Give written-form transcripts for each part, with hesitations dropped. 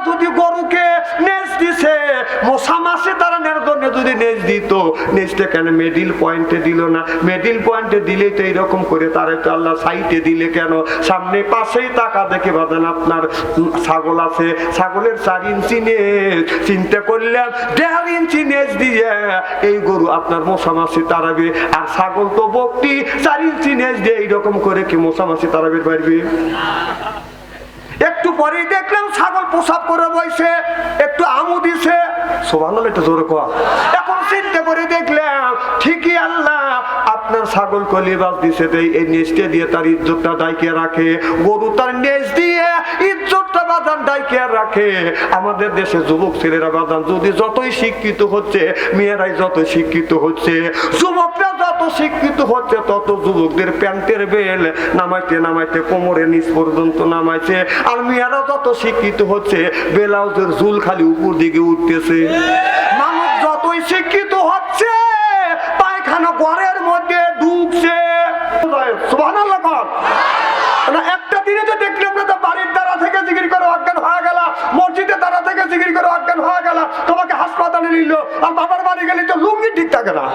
যদি গরুকে নেজ দিছে মশা মাসে তাড়ানোর জন্য যদি নেজ দিত, নেজটা কেন মিডিল পয়েন্টে দিল না? মিডিল পয়েন্টে দিলে তো এইরকম করে তারে তো আল্লাহ সাইডে দিলে কেন? সামনে পাশেই টাকা দেখে বাঁধেন আপনার ছাগল আছে, ছাগলের 4 ইঞ্চি নেজ, চিন্তা করলেন 1.5 ইঞ্চি নেজ দিয়ে এই গরু আপনার মশা মাসি তাড়াবে, আর ছাগল তো বকটি 4 ইঞ্চি নেজ দিয়ে এইরকম করে কি মশা মাসি তাড়াবে পারবে? একটু পরেই দেখলাম ছাগল প্রসাব করে বসে, একটু আমু দিছে, সুবহানাল্লাহ, এটা জোরে কর। এখন চিন্তা করে দেখলাম ঠিকই আল্লাহ আপনার ছাগল কলিবাস দিছে, এই নেজটা দিয়ে তার ইজ্জতটা ডাইকে রাখে, গরু তার নেজ দিয়ে ইজ্জতটা বাদান ডাইকে রাখে। আমাদের দেশে যুবক ছেলেরা বাদান যদি যতই শিক্ষিত হচ্ছে, মেয়েরাই যত শিক্ষিত হচ্ছে, যুবকরা যত শিক্ষিত হচ্ছে, তত যুবকদের প্যান্টের বেল নামাইতে নামাইতে কোমরের নিচ পর্যন্ত নামাইছে, আর মেয়েরা যত শিক্ষিত হচ্ছে ব্লাউজের ঝুল খালি উপর দিকে উঠতেছে। মানুষ যতই শিক্ষিত হচ্ছে পায়খানা ঘরের মধ্যে ঢুকছে। সুবহানাল্লাহ। একটা দিনে তো দেখলাম না, বাড়ির দ্বারা থেকে জিকির করে অজ্ঞান হয়ে গেল, মসজিদের দ্বারা থেকে জিকির করে অজ্ঞান হয়ে গেল, তোমাকে হাসপাতালে নিল, আর বাবার বাড়ি গেলে তো লুঙ্গি ঠিক থাকে না।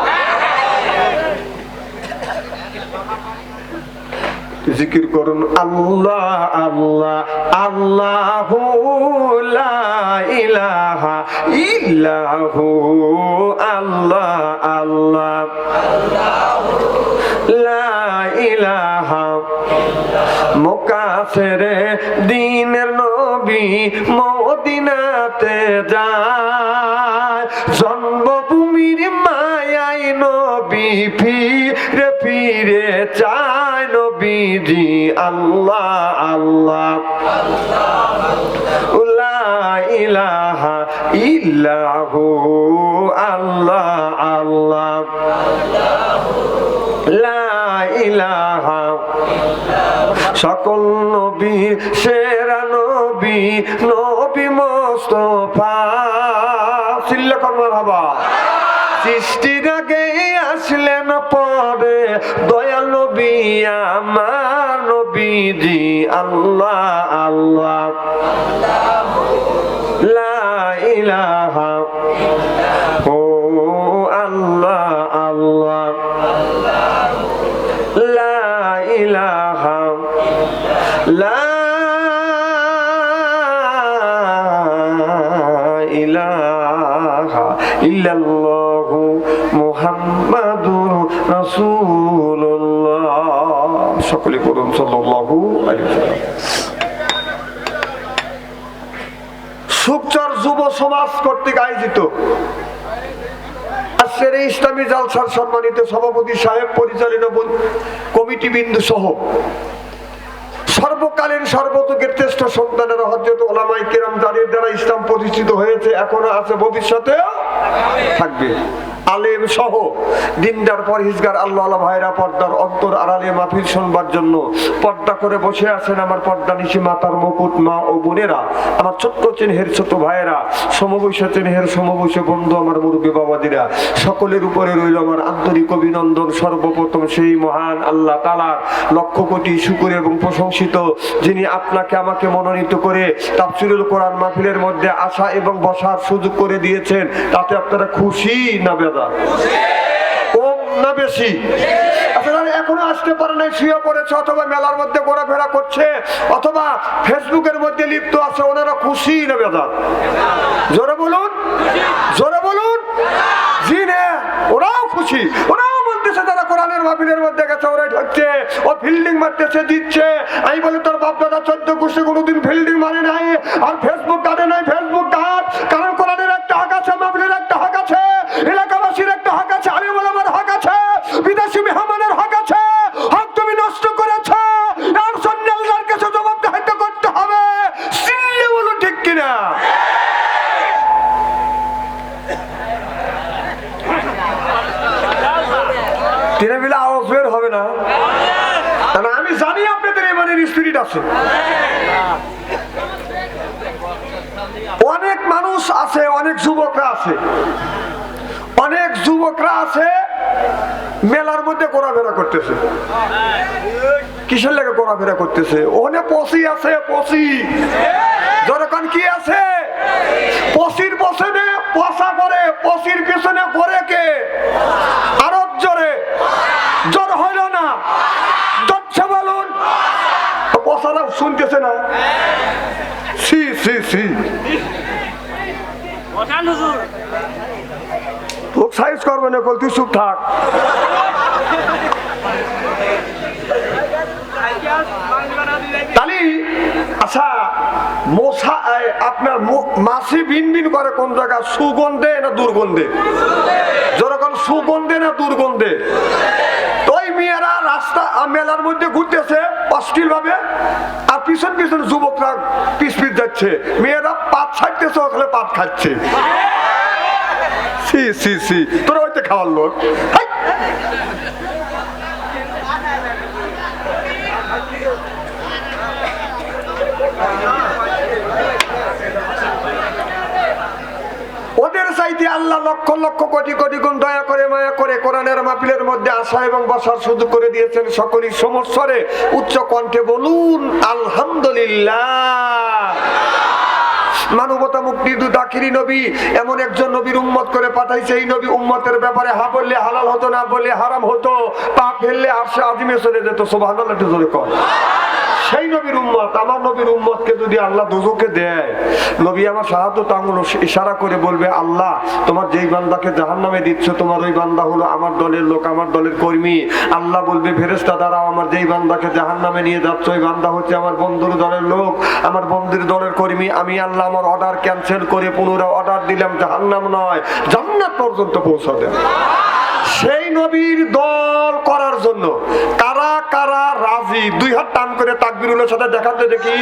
জিকির করুন আল্লাহ আল্লাহ আল্লাহু লা ইলাহা ইল্লাহু, আল্লাহ আল্লাহ লা ইলাহা। মুকাফিরে দিনের নবী মদিনাতে যায়, জন্মভূমির মায়ায় নবী ফিরে ফিরে চায় নবীজি আল্লাহ আল্লাহ লা ইলাহা ইল্লাহু, আল্লাহ আল্লাহ লা ইলাহা। সকল নবী সেরা নবী নবী মুস্তাফা, সিল্লা করবার হবা। সৃষ্টির আগে আসলেন পরে দয়াল নবী আমার নবীজি আল্লাহ আল্লাহ লা ইলাহা ও আল্লাহ আল্লাহ লা ইলাহা লা ইলাহা ইল্লাল্লাহু মুহাম্মাদুর রাসূলুল্লাহ। সকলে বলুন সাল্লাল্লাহু আলাইহি ওয়াসাল্লাম। সুখচর যুব সমাজ কর্তৃক আয়োজিত আজকের এই ইসলামী জালসার সম্মানিত সভাপতি সাহেব, পরিচালনা কমিটি বিন্দু সহ সর্বকালীন সর্বযুগের শ্রেষ্ঠ সন্তানেরা হযরত উলামায়ে কেরাম যাদের দ্বারা ইসলাম প্রতিষ্ঠিত হয়েছে, এখনো আছে, ভবিষ্যতেও থাকবে, আলেম সহ দিনদার পরহেজগার আল্লাহ ভাইরা পর্দার অন্তর আড়ালে মাহফিল শুনবার জন্য পর্দা করে বসে আছেন আমার পর্দা নিশি মাতার মুকুট মা ও বোনেরা, আমার ছোট্ট চিনহের ছোট ভাইয়েরা, সমবয়স চিনহের সমবয়স বন্ধু, আমার মুরব্বী বাবাদিরা, সকলের উপরে রইল আমার আন্তরিক অভিনন্দন। সর্বপ্রথম সেই মহান আল্লাহ তাআলার লক্ষ কোটি শুকর এবং প্রশংসিত, যিনি আপনাকে আমাকে মনোনীত করে তাফসীরুল কোরআন মাহফিলের মধ্যে আসা এবং বসার সুযোগ করে দিয়েছেন। তাতে আপনারা খুশি না বেজার? কম না বেশি? আপনারা এখনো আসতে পারে নাই, শুয়ে পড়েছে, অথবা মেলার মধ্যে ঘোরাফেরা করছে, অথবা ফেসবুকের মধ্যে লিপ্ত আছে, ওনারা খুশি না বেজার? জোরে বলুন, জোরে বলুন। জি না, ওরাও খুশি, ওরাও বলতেছে যারা কোরআনের মাহফিলের মধ্যে গেছে ওরাই ঢুকছে, ও ফিল্ডিং মারতেছে, দিচ্ছে। আমি বলি তোর বাপ দাদা 14 গোষ্ঠী কোনোদিন ফিল্ডিং মারে নাই, আর ফেসবুক কাটে নাই, ফেসবুক কাট, কারণ কোরআনের একটা হক আছে, মাহফিলের একটা হক আছে, এলাকাবাসীর একটা হক আছে, আলিম ওলামার হক আছে, বিদেশি মেহমানের হক আছে। হক তুমি নষ্ট করেছো, আর সন্ন্যাসীর কাছে জবাবদিহিত করতে হবে। সিল্লে বলো ঠিক কিনা? তিনবিলা আওয়াজ বের হবে না? আমি জানি আপনাদের এমানের স্পিরিট আছে। অনেক মানুষ আছে, অনেক যুবকরা আছে, অনেক যুবকরা আছে মেলার মধ্যে ঘোরাফেরা করতেছে। কিসের লেগে ঘোরাফেরা করতেছে? ওখানে পচি আছে, পচি। যখন কি আছে সি সি তোক সাইজ করবে না কল, তুই চুপ থাক। তালি আচ্ছা মশা আপনার মাছি বিন বিন করে কোন জায়গা, সুগন্ধে না দুর্গন্ধে? যেরকম সুগন্ধে না দুর্গন্ধে? ওই মেয়েরা রাস্তা মেলার মধ্যে ঘুরতেছে অশ্লীল ভাবে, আর পিছন পিছন যুবকরা পিছ পিছ যাচ্ছে, মেয়েরা পাত ছাড়তেছে, ওখানে পাত খাচ্ছে। সি সি সি তোরা হইতে খাওয়ার লোক। ওদের চাইতে আল্লাহ লক্ষ লক্ষ কোটি কোটি গুণ দয়া করে মায়া করে কোরআনের মাহফিলের মধ্যে আসা এবং বসার সুযোগ করে দিয়েছেন। সকলেই সমস্বরে উচ্চ কণ্ঠে বলুন আলহামদুলিল্লাহ। মানবতা মুক্তির দূত আখিরি নবী এমন একজন নবীর উম্মত করে পাঠাইছে, এই নবী উম্মতের ব্যাপারে হা বললে হালাল হতো, না বললে হারাম হতো, পা ফেললে আরশে আজিমে চলে যেত। সুবহানাল্লাহ একটু জোরে কর। সেই নবীর উম্মত, আমার নবীর উম্মতকে যদি আল্লাহ দোজখে দেয়, নবী আমার শাহাদাত আঙ্গুল ইশারা করে বলবে, আল্লাহ তোমার যেই বান্দাকে জাহান্নামে দিচ্ছ, তোমার ওই বান্দা হলো আমার দলের লোক, আমার দলের কর্মী। আল্লাহ বলবে, ফেরেশতা দাঁড়াও, আমার যেই বান্দাকে জাহান্নামে নিয়ে যাচ্ছ, ওই বান্দা হচ্ছে আমার বন্ধুর দলের লোক, আমার বন্ধুর দলের কর্মী। আমি আল্লাহ আমার অর্ডার ক্যান্সেল করে পুনরায় অর্ডার দিলাম, জাহান্নাম নয় জান্নাত পর্যন্ত পৌঁছে দেব। সেই নবীর দল করার জন্য কারা কারা রাজি? দুই হাত টান করে তাকবীরুলের সাথে দেখাতে দেখি।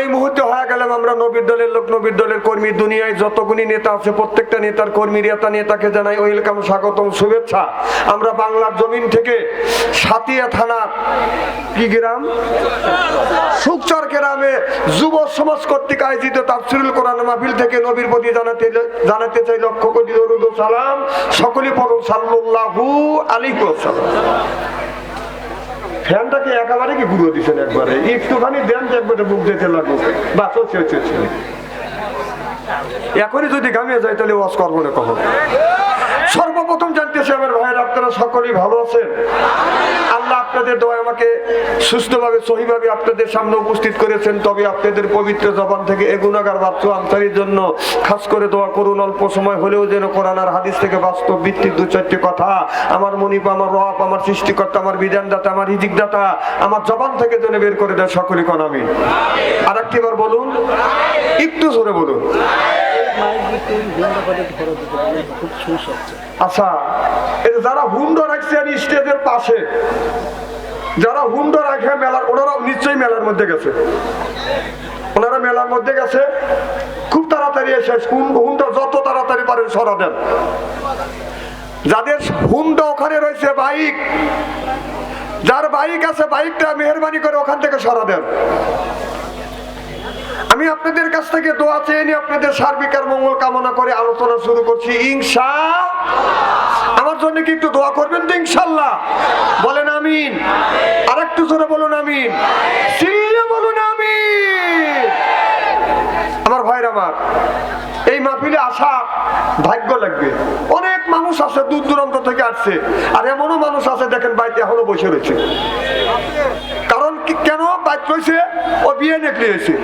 এই মুহূর্তে হয়ে গেলাম আমরা নবীর দলের লোক, নবীর দলের কর্মী। দুনিয়ায় যতগুলি নেতা আছে প্রত্যেকটা নেতার কর্মী, নেতাকে জানাই ওয়েলকাম, স্বাগতম, শুভেচ্ছা। আমরা বাংলার জমিন থেকে সাতিয়া থানার কি গ্রাম, সুকচর গ্রামে যুব সমাজ কর্তৃক আয়োজিত তাফসীরুল কোরআন মাহফিল থেকে নবীর প্রতি জানাতে চাই লক্ষ কোটি দরুদ ও সালাম। সকলেই পড়ুন সাল্লাল্লাহু আলাইহি ওয়াসাল্লাম। ফ্যানটাকে একেবারে কি ঘুরিয়ে দিচ্ছেন, একবারে একটুখানি দেন যে একবারে বুক দিতে লাগুক। বাস হচ্ছে এখনই যদি ঘামিয়ে যায় তাহলে ওয়াজ করবো না কখন। সর্বপ্রথম জানতেছি আমার ভাইয়ের, আপনারা সকলেই ভালো আছেন? আল্লাহ আপনাদের দোয়া আমাকে সুস্থভাবে সহিভাবে আপনাদের সামনে উপস্থিত করেছেন। তবে আপনাদের পবিত্র জবান থেকে এ গুনাহগার বাচ্চা আনসারির জন্য খাস করে দোয়া করুন, অল্প সময় হলেও যেন কোরআন আর হাদিস থেকে বাস্তব ভিত্তিক দু চারটি কথা আমার মনিব, আমার রব, আমার সৃষ্টিকর্তা, আমার বিধানদাতা, আমার রিজিকদাতা আমার জবান থেকে যেন বের করে দেয়। সকলে কোন আমিন। আর একটিবার বলুন, একটু জোরে বলুন। আচ্ছা, যারা হুন্ড রাখছে স্টেজের পাশে, যারা হুন্ড রাখে মেলার, ওনারা নিশ্চয়ই মেলার মধ্যে গেছে, ওনারা মেলার মধ্যে গেছে। খুব তাড়াতাড়ি এসে হুন্ড যত তাড়াতাড়ি পারেন সরা দেন। যাদের হুন্ড ওখানে রয়েছে, বাইক, যার বাইক আছে বাইকটা মেহরবানি করে ওখান থেকে সরা দেন। আমি আপনাদের কাছ থেকে দোয়া চেয়ে নিয়ে আপনাদের সার্বিক আর মঙ্গল কামনা করে আলোচনা শুরু করছি। ইনশাআল্লাহ আমার জন্য কি একটু দোয়া করবেন তো? ইনশাআল্লাহ বলেন আমিন। আর একটু জোরে বলুন আমিন, চিল্লে বলুন আমিন। আমার ভাইরা, আমার এই মাহফিলে আসা ভাগ্য লাগবে। অনেক মানুষ আছে দূর দূরান্ত থেকে আসছে, আর এমনও মানুষ আছে দেখেন বাড়িতে এখনো বসে রয়েছে। কারণ কেন বাইক রয়েছে? ও বিয়ে নেকড়িয়েছে,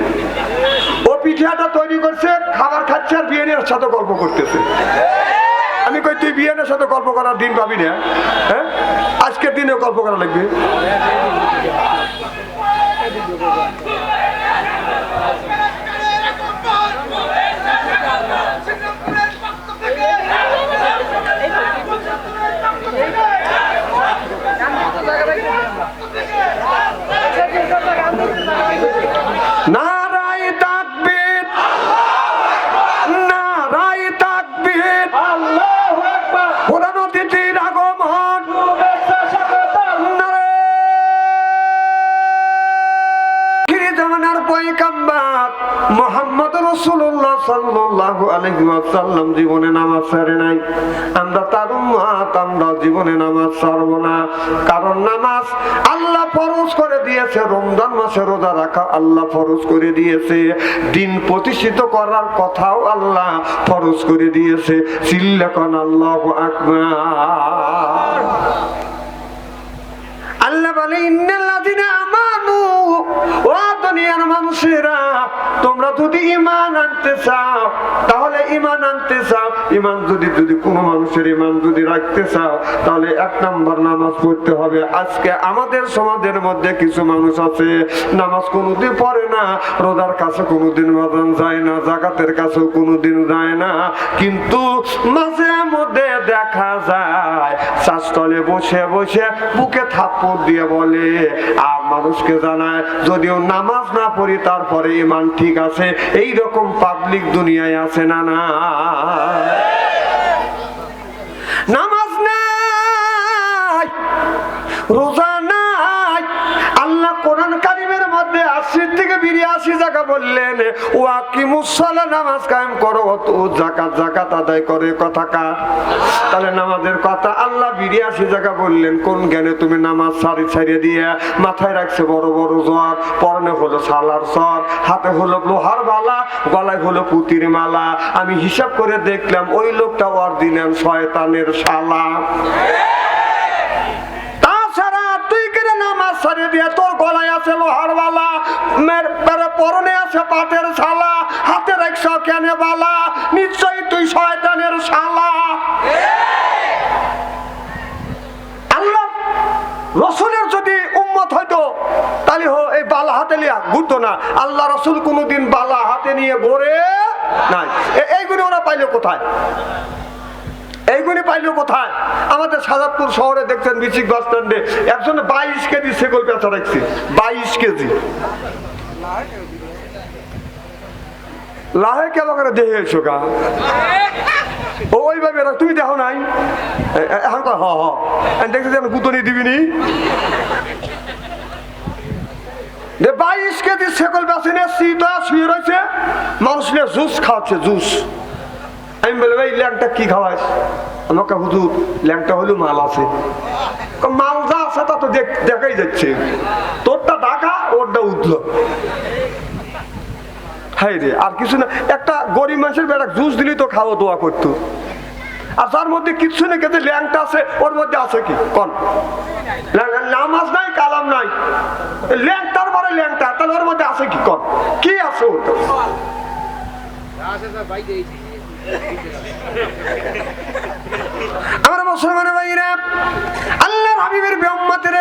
ও পিঠাটা তৈরি করছে, খাবার খাচ্ছে, আর বিয়েনের সাথে গল্প করতেছে। আমি কই, তুই বিয়েনের সাথে গল্প করার দিন পাবি না? হ্যাঁ, আজকের দিনে গল্প করা লাগবে। নারায়ে তাকবীর, নারায়ে তাকবীর, আল্লাহু আকবার। কোরআন অতিথির আগমন, শুভেচ্ছা স্বাগতম। নারায়ে আখিরি জামানার পয়গম্বর নাই। আমরা তার উম্মত, আমরা জীবনে নামাজ ছাড়বো না। কারণ নামাজ আল্লাহ ফরজ করে দিয়েছে, রমজান মাসে রোজা রাখা আল্লাহ ফরজ করে দিয়েছে, দিন প্রতিষ্ঠিত করার কথাও আল্লাহ ফরজ করে দিয়েছে। চিল্লাকান আল্লাহু আকবার। আল্লাহ বলে ইন্নাল্লাযিনা আমানু, ও দুনিয়ার মানুষেরা, তোমরা যদি ঈমান আনতে চাও, তাহলে ঈমান আনতে চাও, ঈমান যদি কোনো মানুষের ঈমান যদি রাখতে চাও, তাহলে 1 নাম্বার নামাজ পড়তে হবে। আজকে আমাদের সমাজের মধ্যে কিছু মানুষ আছে নামাজ কোনোদিন পড়ে না, রোজার কাছে কোনোদিন বাজান যায় না, যাকাতের কাছেও কোনোদিন যায় না, কিন্তু মাঝে মধ্যে দেখা যায় চাষতলে বসে বসে বুকে থাপ্পড় দিয়ে বলে আর মানুষকে জানায় যদিও নামাজ না পড়ি তারপরে ঈমান ঠিক আছে। এই রকম পাবলিক দুনিয়ায় আছে না? না, নামাজ নাই, রোজা নাই। আল্লাহ কোরআন কারীমের মধ্যে 80 থেকে 82 জায়গা বললেন ওয়াকিমুস সালাহ, নামাজ কায়েম করো, তো যাকাত আদায় করে কথা কার? তাহলে নামাজের কথা আল্লাহ 82 জায়গা বললেন। কোন জ্ঞানে তুমি নামাজ ছাড়িয়ে দিয়ে মাথায় রাখছে বড় বড় জ্বর, পরনে হলো সালার সর, হাতে হলো লোহার বালা, গলায় হলো পুতির মালা। আমি হিসাব করে দেখলাম ওই লোকটা অরিজিনাল শয়তানের শালা। তোর গলায় আছে লোহার বালা, পরনে আছে পাটের শালা, হাতে রাখছ কেন বালা? নিশ্চয়ই তুই শয়তানের শালা। আল্লাহ রসুলের যদি উম্মত হইতো তাহলে এই বালা হাতে নিয়ে ঘুরতো না। আল্লাহ রসুল কোনদিন বালা হাতে নিয়ে ঘোরে নাই। এইগুলো ওরা পাইলো কোথায়? এইগুলি পাইলো কোথায়? আমাদের সাজাদপুর শহরে দেখছেন বিচিক বাস স্ট্যান্ডে একজন 22 কেজি ছাগল পেঁচা রাখছে। 22 কেজি লাহে কেমন করে দেখে এসো গা ওইভাবে। তুমি দেখো নাই এখন দেখছি আমি গুতনি দিবিনি। 22 কেজি ছাগল বেঁচে নিয়ে শীত শুয়ে রয়েছে, মানুষ নিয়ে জুস খাওয়াচ্ছে, জুস। আমি বলে ভাই ল্যাংটা কি খাওয়াইস? আমাকে হুজুর ল্যাংটা হলো মাল আছে। মাল যা আছে তা তো দেখাই যাচ্ছে, তোরটা ঢাকা ওরটা উঠলো। হাই রে, আর কিছু না, একটা গরিব মানুষের বেটা জুস দিলেই তো খাওয়া দোয়া করতো। আর যার মধ্যে কিছু নেই, কিন্তু ল্যাংটা আছে, ওর মধ্যে আছে কি কোন? নামাজ নাই, কালাম নাই, ল্যাংটার পরে ল্যাংটা, তাহলে ওর মধ্যে আছে কি কোন? কি আছে ওর? আমরা মুসলমানের ভাইরা, আল্লাহর হাবিবের উম্মতের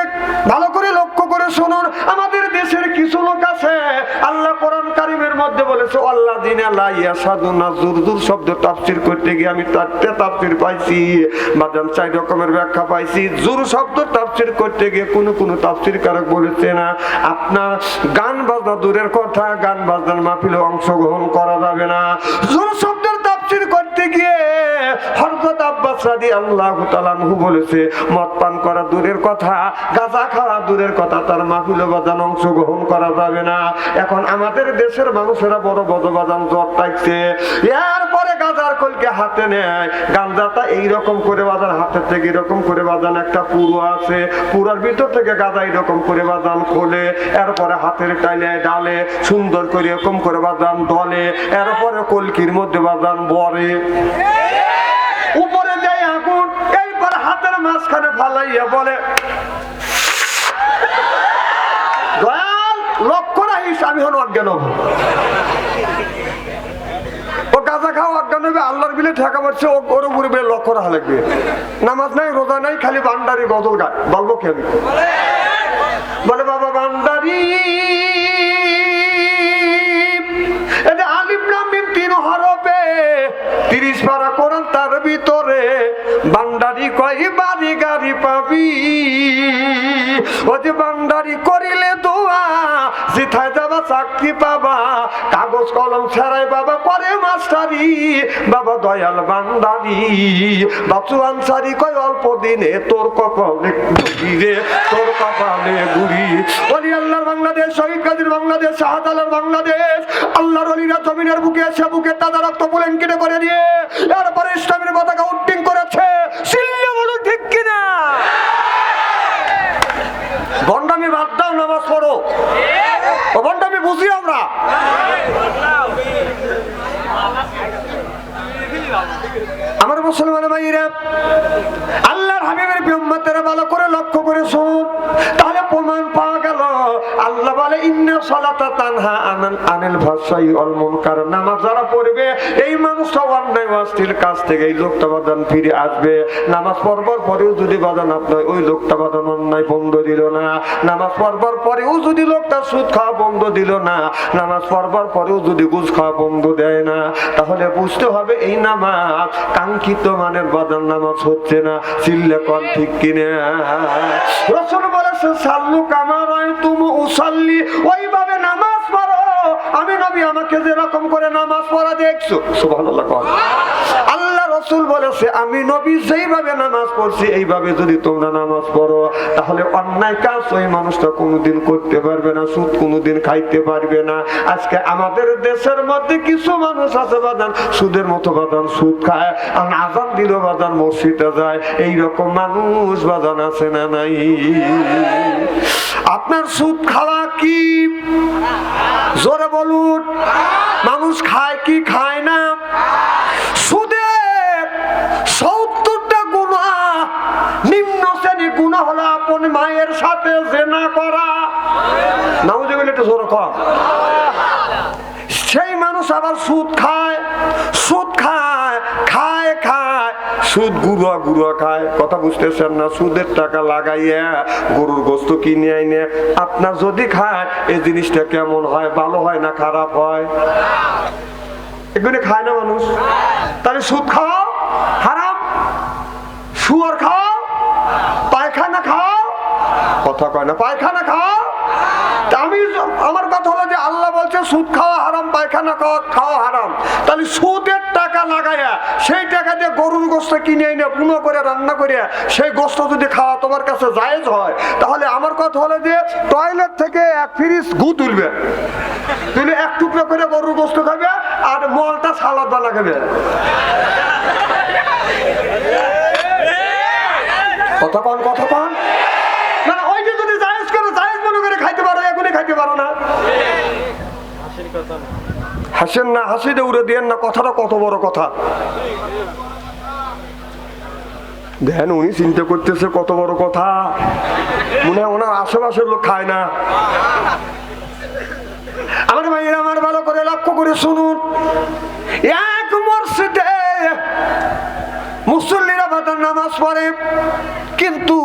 ভালো করে লক্ষ্য করে শুনুন। আমাদের দেশের কিছু লোক আছে, আল্লাহ কোরআন কারীমের মধ্যে বলেছে আল্লাযিনা লা ইয়াশহাদুনা যুর শব্দ তাফসীর করতে গিয়ে আমি চারটে তাফসীর পাইছি, বাজান 4 রকমের ব্যাখ্যা পাইছি। যুর শব্দ তাফসীর করতে গিয়ে কোন তাফসীরকারক বলেছে না আপনার গান বাজনা দূরের কথা, গান বাজনার মাহফিলে অংশগ্রহণ করা যাবে না। যুর শব্দের তাফসীর করতে গিয়ে হযরত আব্বাস রাদিয়াল্লাহু তাআলা আনহু বলেছে মদ পান করা দূরের কথা, গাঁজা খাওয়া দূরের কথা, তার মাহফিলে বাজান অংশগ্রহণ করা যাবে না। এখন আমাদের দেশের মানুষেরা বড় বড় বাজান জ্বর থাকছে, এরপরে গাঁজার কলকে হাতে নেয়, গাঁজাটা এইরকম করে বাজান হাতের থেকে এরকম করে বাজান একটা পুরো আছে, পুরার ভিতর থেকে গাঁজা এরকম করে বাজান খোলে, এরপরে হাতের টাইলে ডালে সুন্দর করে এরকম করে বাজান দলে, এরপরে কলকির মধ্যে বাজান বরে, উপরে দেয় আগুন, এইবার হাতের মাঝখানে ফালাইয়া বলে দয়াল লক্ষ্য রাখিস আমি হন অজ্ঞান হব। ও গাঁজা খাওয়া অজ্ঞান হবে, আল্লাহর বিলে ঠেকা মারছে, ওর উপরে বেড়ে লক্ষ্য রাখা লাগবে। নামাজ নাই, রোজা নাই, খালি বান্ডারি গজল গায়, বলবো কি আমি? বলে বাবা বান্ডারি আলিফ লাম মিম 3 হরফে 30 পারা কোরআন, তার ভিতরে বান্ডারি কয় বাড়ি গাড়ি পাবি, ও যে বান্ডারি করিলে দোয়া জিথায় যাবা চাকরি পাবা, কাগজ কাগজ কলম ছাড়াই বাবা করে মাস্টারি, বাবা দয়াল বান্দারি। বাচু আনসারি কয় অল্প দিনে তোর কপালে গুড়ি রে, তোর কপালে গুড়ি। ওলি আল্লাহর বাংলাদেশ, শহীদ গাজীর বাংলাদেশ, শাহজালাল বাংলাদেশ। আল্লাহর ওলিরা জমিনের বুকে এসে বুকে তাজা রক্ত বুলেন কেটে করে দিয়ে এরপরে ইসলামের পতাকা উড্ডিং করেছে। সিল্লে বলো ঠিক কিনা? ভণ্ডামি বাদ দাও, নামাজ পড়ো। ও ভণ্ডামি বুঝি আমরা। আমার মুসলমান ভাইরা, আল্লাহর হাবিবের উম্মতেরা ভালো করে লক্ষ্য করে শুন, তাহলে প্রমাণ পাওয়া গেল। আল্লাহ বলে ইন্না সালাতা তানহা আনিল ফাহশাই ওয়াল মুনকার। নামাজ যারা পড়বে এই মানুষটা অন্যায় অশ্লীল কাজ থেকে এই লোকটা বাদান ফিরে আসবে। নামাজ পড়বার পরেও যদি বাদান আপনার ওই লোকটা বাদান অন্যায় বন্ধ দিল না, নামাজ পড়বার পরেও যদি লোকটা সুদ খাওয়া বন্ধ দিল না, নামাজ পড়বার পরেও যদি ঘুষ খাওয়া বন্ধ দেয় না, তাহলে বুঝতে হবে এই নামাজ কাঙ্ক্ষিত মানের বাদান নামাজ হচ্ছে না। চিল্লে কল ঠিক কিনা? রাসূল বলেছে সাল্লু কামা রাআইতুমু উসাল্লি, ওইভাবে নামাজ পড়ো আমি নবী আমাকে যেরকম করে নামাজ পড়া দেখছো। সুবহানাল্লাহ। আল্লাহ রাসূল বলেছে আমি নবী যেইভাবে নামাজ পড়ছি এইভাবে যদি তোমরা নামাজ পড়ো, তাহলে অন্যায় কাজ ওই মানুষটা কোনোদিন করতে পারবে না, সুদ কোনোদিন খাইতে পারবে না। আজকে আমাদের দেশের মধ্যে কিছু মানুষ আছে বাদান সুদের মতো বাদান সুদ খায়, আর আযান দিল বাদান মসজিদে যায়। এইরকম মানুষ বাদান আছে না নাই? আপনার সুদ খাওয়া কি জোরে বলুন? মানুষ খায় কি খায় না? সুদের ৭০টা গুনাহ, নিম্ন শ্রেণী গুনাহ হলো আপন মায়ের সাথে জিনা করা। নাউজুবিল্লাহ, একটু জোরে কর। সেই মানুষ আবার সুদ খায়, সুদ খায়, খায় খায় সুদ গুঁড়া গুঁড়া খায়। কথা বুঝতেছেন না? সুদের টাকা লাগাইয়া গরুর গোস্ত কিনে আইনে আপনার যদি খায় এই জিনিসটা কেমন হয়? ভালো হয় না খারাপ হয়? এগুলো খায় না মানুষ। তাহলে সুদ খাও হারাম, শুয়োর খাও, পায়খানা খাও। কথা কয় না? পায়খানা খাও। আমি আমার কথা হলো যে আল্লাহ বলছে সুদ খাওয়া হারাম, পায়খানা খাওয়া হারাম। তাহলে সুদের টাকা লাগাইয়া সেই টাকা দিয়ে গরুর গোস্ত কিনে এনে পুনো করে রান্না করিয়া সেই গোস্ত যদি খাওয়া তোমার কাছে জায়েজ হয়, তাহলে আমার কথা হলো যে টয়লেট থেকে এক ফ্রিজ গু তুলবে, তুলে এক টুকরো করে গরুর গোস্ত খাবে আর মলটা সালাদ বানা খাবে। কথা কন, কথা কন। মানে ওইটা যদি জায়েজ করে জায়েজ মনে করে খাইতে পারো, এখনই খাইতে পারো না। হাসেন না, হাসি দৌড়ে দিয়েন না। কথাটা কত বড় কথা দেন। উনি চিন্তা করতেছে কত বড় কথা, মনে হয় ওনার আশেপাশের লোক খায় না। আমার ভাইয়েরা আমার ভালো করে লক্ষ্য করে শুনুন, এক মসজিদে মুসল্লিরা বাদান নামাজ পড়ে, কিন্তু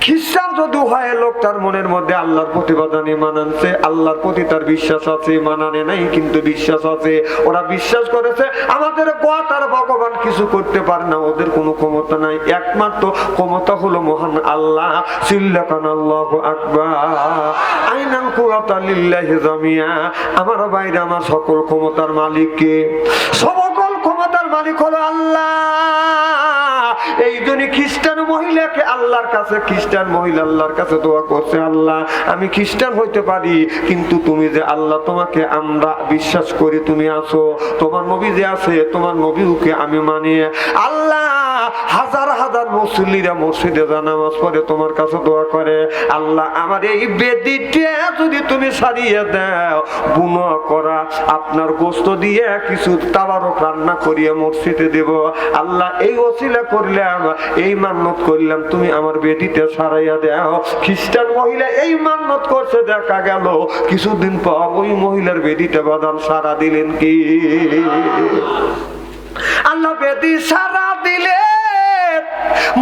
খ্রিস্টান যদি হয় লোকটার মনের মধ্যে আল্লাহর প্রতি বাদান ঈমান আনছে, আল্লাহর প্রতি তার বিশ্বাস আছে, ঈমান আনে নাই কিন্তু বিশ্বাস আছে। ওরা বিশ্বাস করেছে আমাদের গড আর ভগবান কিছু করতে পারে না, ওদের কোনো ক্ষমতা নাই, একমাত্র ক্ষমতা হলো মহান আল্লাহ। সিল্লাকান আল্লাহু আকবার, আইনাল কুওয়াতা লিল্লাহি জামিয়া। আমার বাইরে আমার সকল ক্ষমতার মালিক কে? সকল ক্ষমতার মালিক হলো আল্লাহ। এই জন্য খ্রিস্টান মহিলাকে আল্লাহর কাছে, খ্রিস্টান মহিলা আল্লাহর কাছে দোয়া করছে, আল্লাহ আমি খ্রিস্টান হইতে পারি কিন্তু তুমি যে আল্লাহ, তোমাকে আমরা বিশ্বাস করি, তুমি আছো, তোমার নবী যে আছে, তোমার নবীকে আমি মানি। আল্লাহ হাজার হাজার মুসল্লিরা মসজিদে নামাজ পড়ে তোমার কাছে দোয়া করে, আল্লাহ আমার এই বেদিটা যদি তুমি সারিয়ে দাও, বুনো করা আপনার গোস্ত দিয়ে কিছু তাবারক রান্না করিয়ে মসজিদে দেব। আল্লাহ এই ওসিলা করলাম, এই মান্নত করলাম, তুমি আমার বেদিটা সারাইয়া দাও। খ্রিস্টান মহিলা এই মান্নত করছে, দেখা গেল কিছুদিন পর ওই মহিলার বেদিটা বাদান সারা দিলেন কি? আল্লাহ বেদি সারা দিলে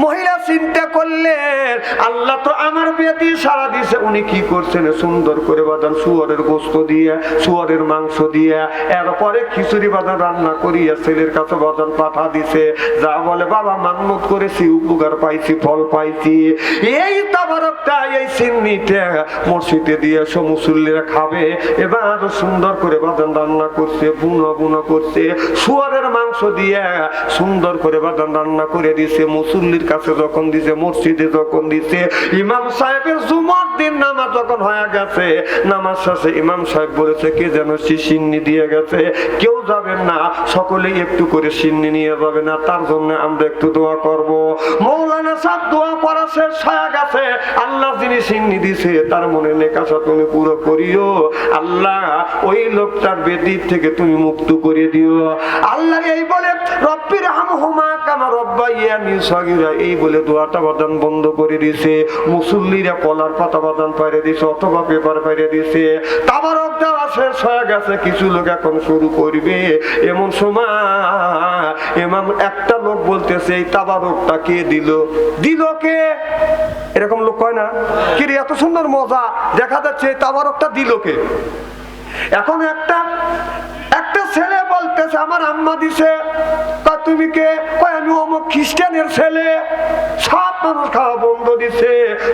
মহিলা চিন্তা করলেন, আল্লাহ তো আমার বেদি সারা দিছে। উনি কি করছেন, সুন্দর করে বাদান শুয়োরের গোস্ত দিয়ে, শুয়োরের মাংস দিয়ে, এরপরে খিচুড়ি বাদান রান্না করিয়া ছেলের কাছে বাদান পাঠা দিছে। যা বলে বাবা মান্নত করেছি, উপকার পাইছি, ফল পাইছি। এই তাবারকটা, এই সিন্নিটা মসজিদে দিয়ে মুসল্লিরা খাবে। এবার সুন্দর করে বাদান রান্না করছে, বুনো বুনো করছে, শুয়োরের মাংস দিয়ে সুন্দর করে বাদান রান্না করে দিছে। মুসল্লির কাছে যখন দিছে, মসজিদে যখন দিছে, ইমাম সাহেবের জুমার দিন নামাজ যখন হয়ে গেছে, নামাজ শেষে ইমাম সাহেব বলেছে কে যেন সিন্নি দিয়ে গেছে, কেউ যাবেন না, সকলেই একটু করে সিন্নি নিয়ে যাবে না, তার জন্য আমরা একটু দোয়া করব। মৌলানা সাহেব দোয়া করা শেষ হয়ে গেছে। আল্লাহ যিনি সিন্নি দিছে তার মনে নেকাশা তুমি পুরো করিও। আল্লাহ ওই লোকটার বেদির থেকে তুমি মুক্ত করে দিও। আল্লাহ এই বলে রব্বির হামহুমা কামা রব্বায়ানি সগীরা, এই বলে দোয়াটা বাদান বন্ধ করে দিয়েছে। মুসল্লিরা কলার পাতা বাদান পাইরে দিয়েছে, অথবা পেপার পাইরে দিয়েছে। তাবারক দেওয়া শেষ হয়ে গেছে। কিছু লোক এখন শুরু করবে। এমন সময় ইমাম একটা লোক বলতেছে এই তাবারকটা কে দিল, দিল কে? এরকম লোক কয় না কি রে, এত সুন্দর মজা দেখা যাচ্ছে, তাবারকটা দিল কে? এখন একটা ছেলে বলতেছে আমার আম্মা দিছে। তুমি কে? আমি অমুক খ্রিস্টানের ছেলে। সব মানুষ খাওয়া বন্ধ দিছে।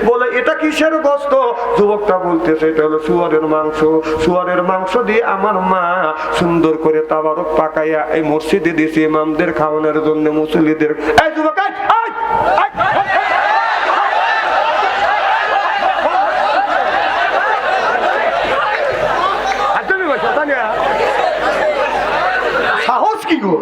বলে এটা কিসের গোস্ত? যুবকটা বলতেছে এটা হলো শুয়োরের মাংস। শুয়োরের মাংস দিয়ে আমার মা সুন্দর করে তাবারক পাকাইয়া এই মসজিদে দিছে ইমামদের খাওয়ানোর জন্য, মুসল্লিদের। এই যুবক, সাহস কি গো?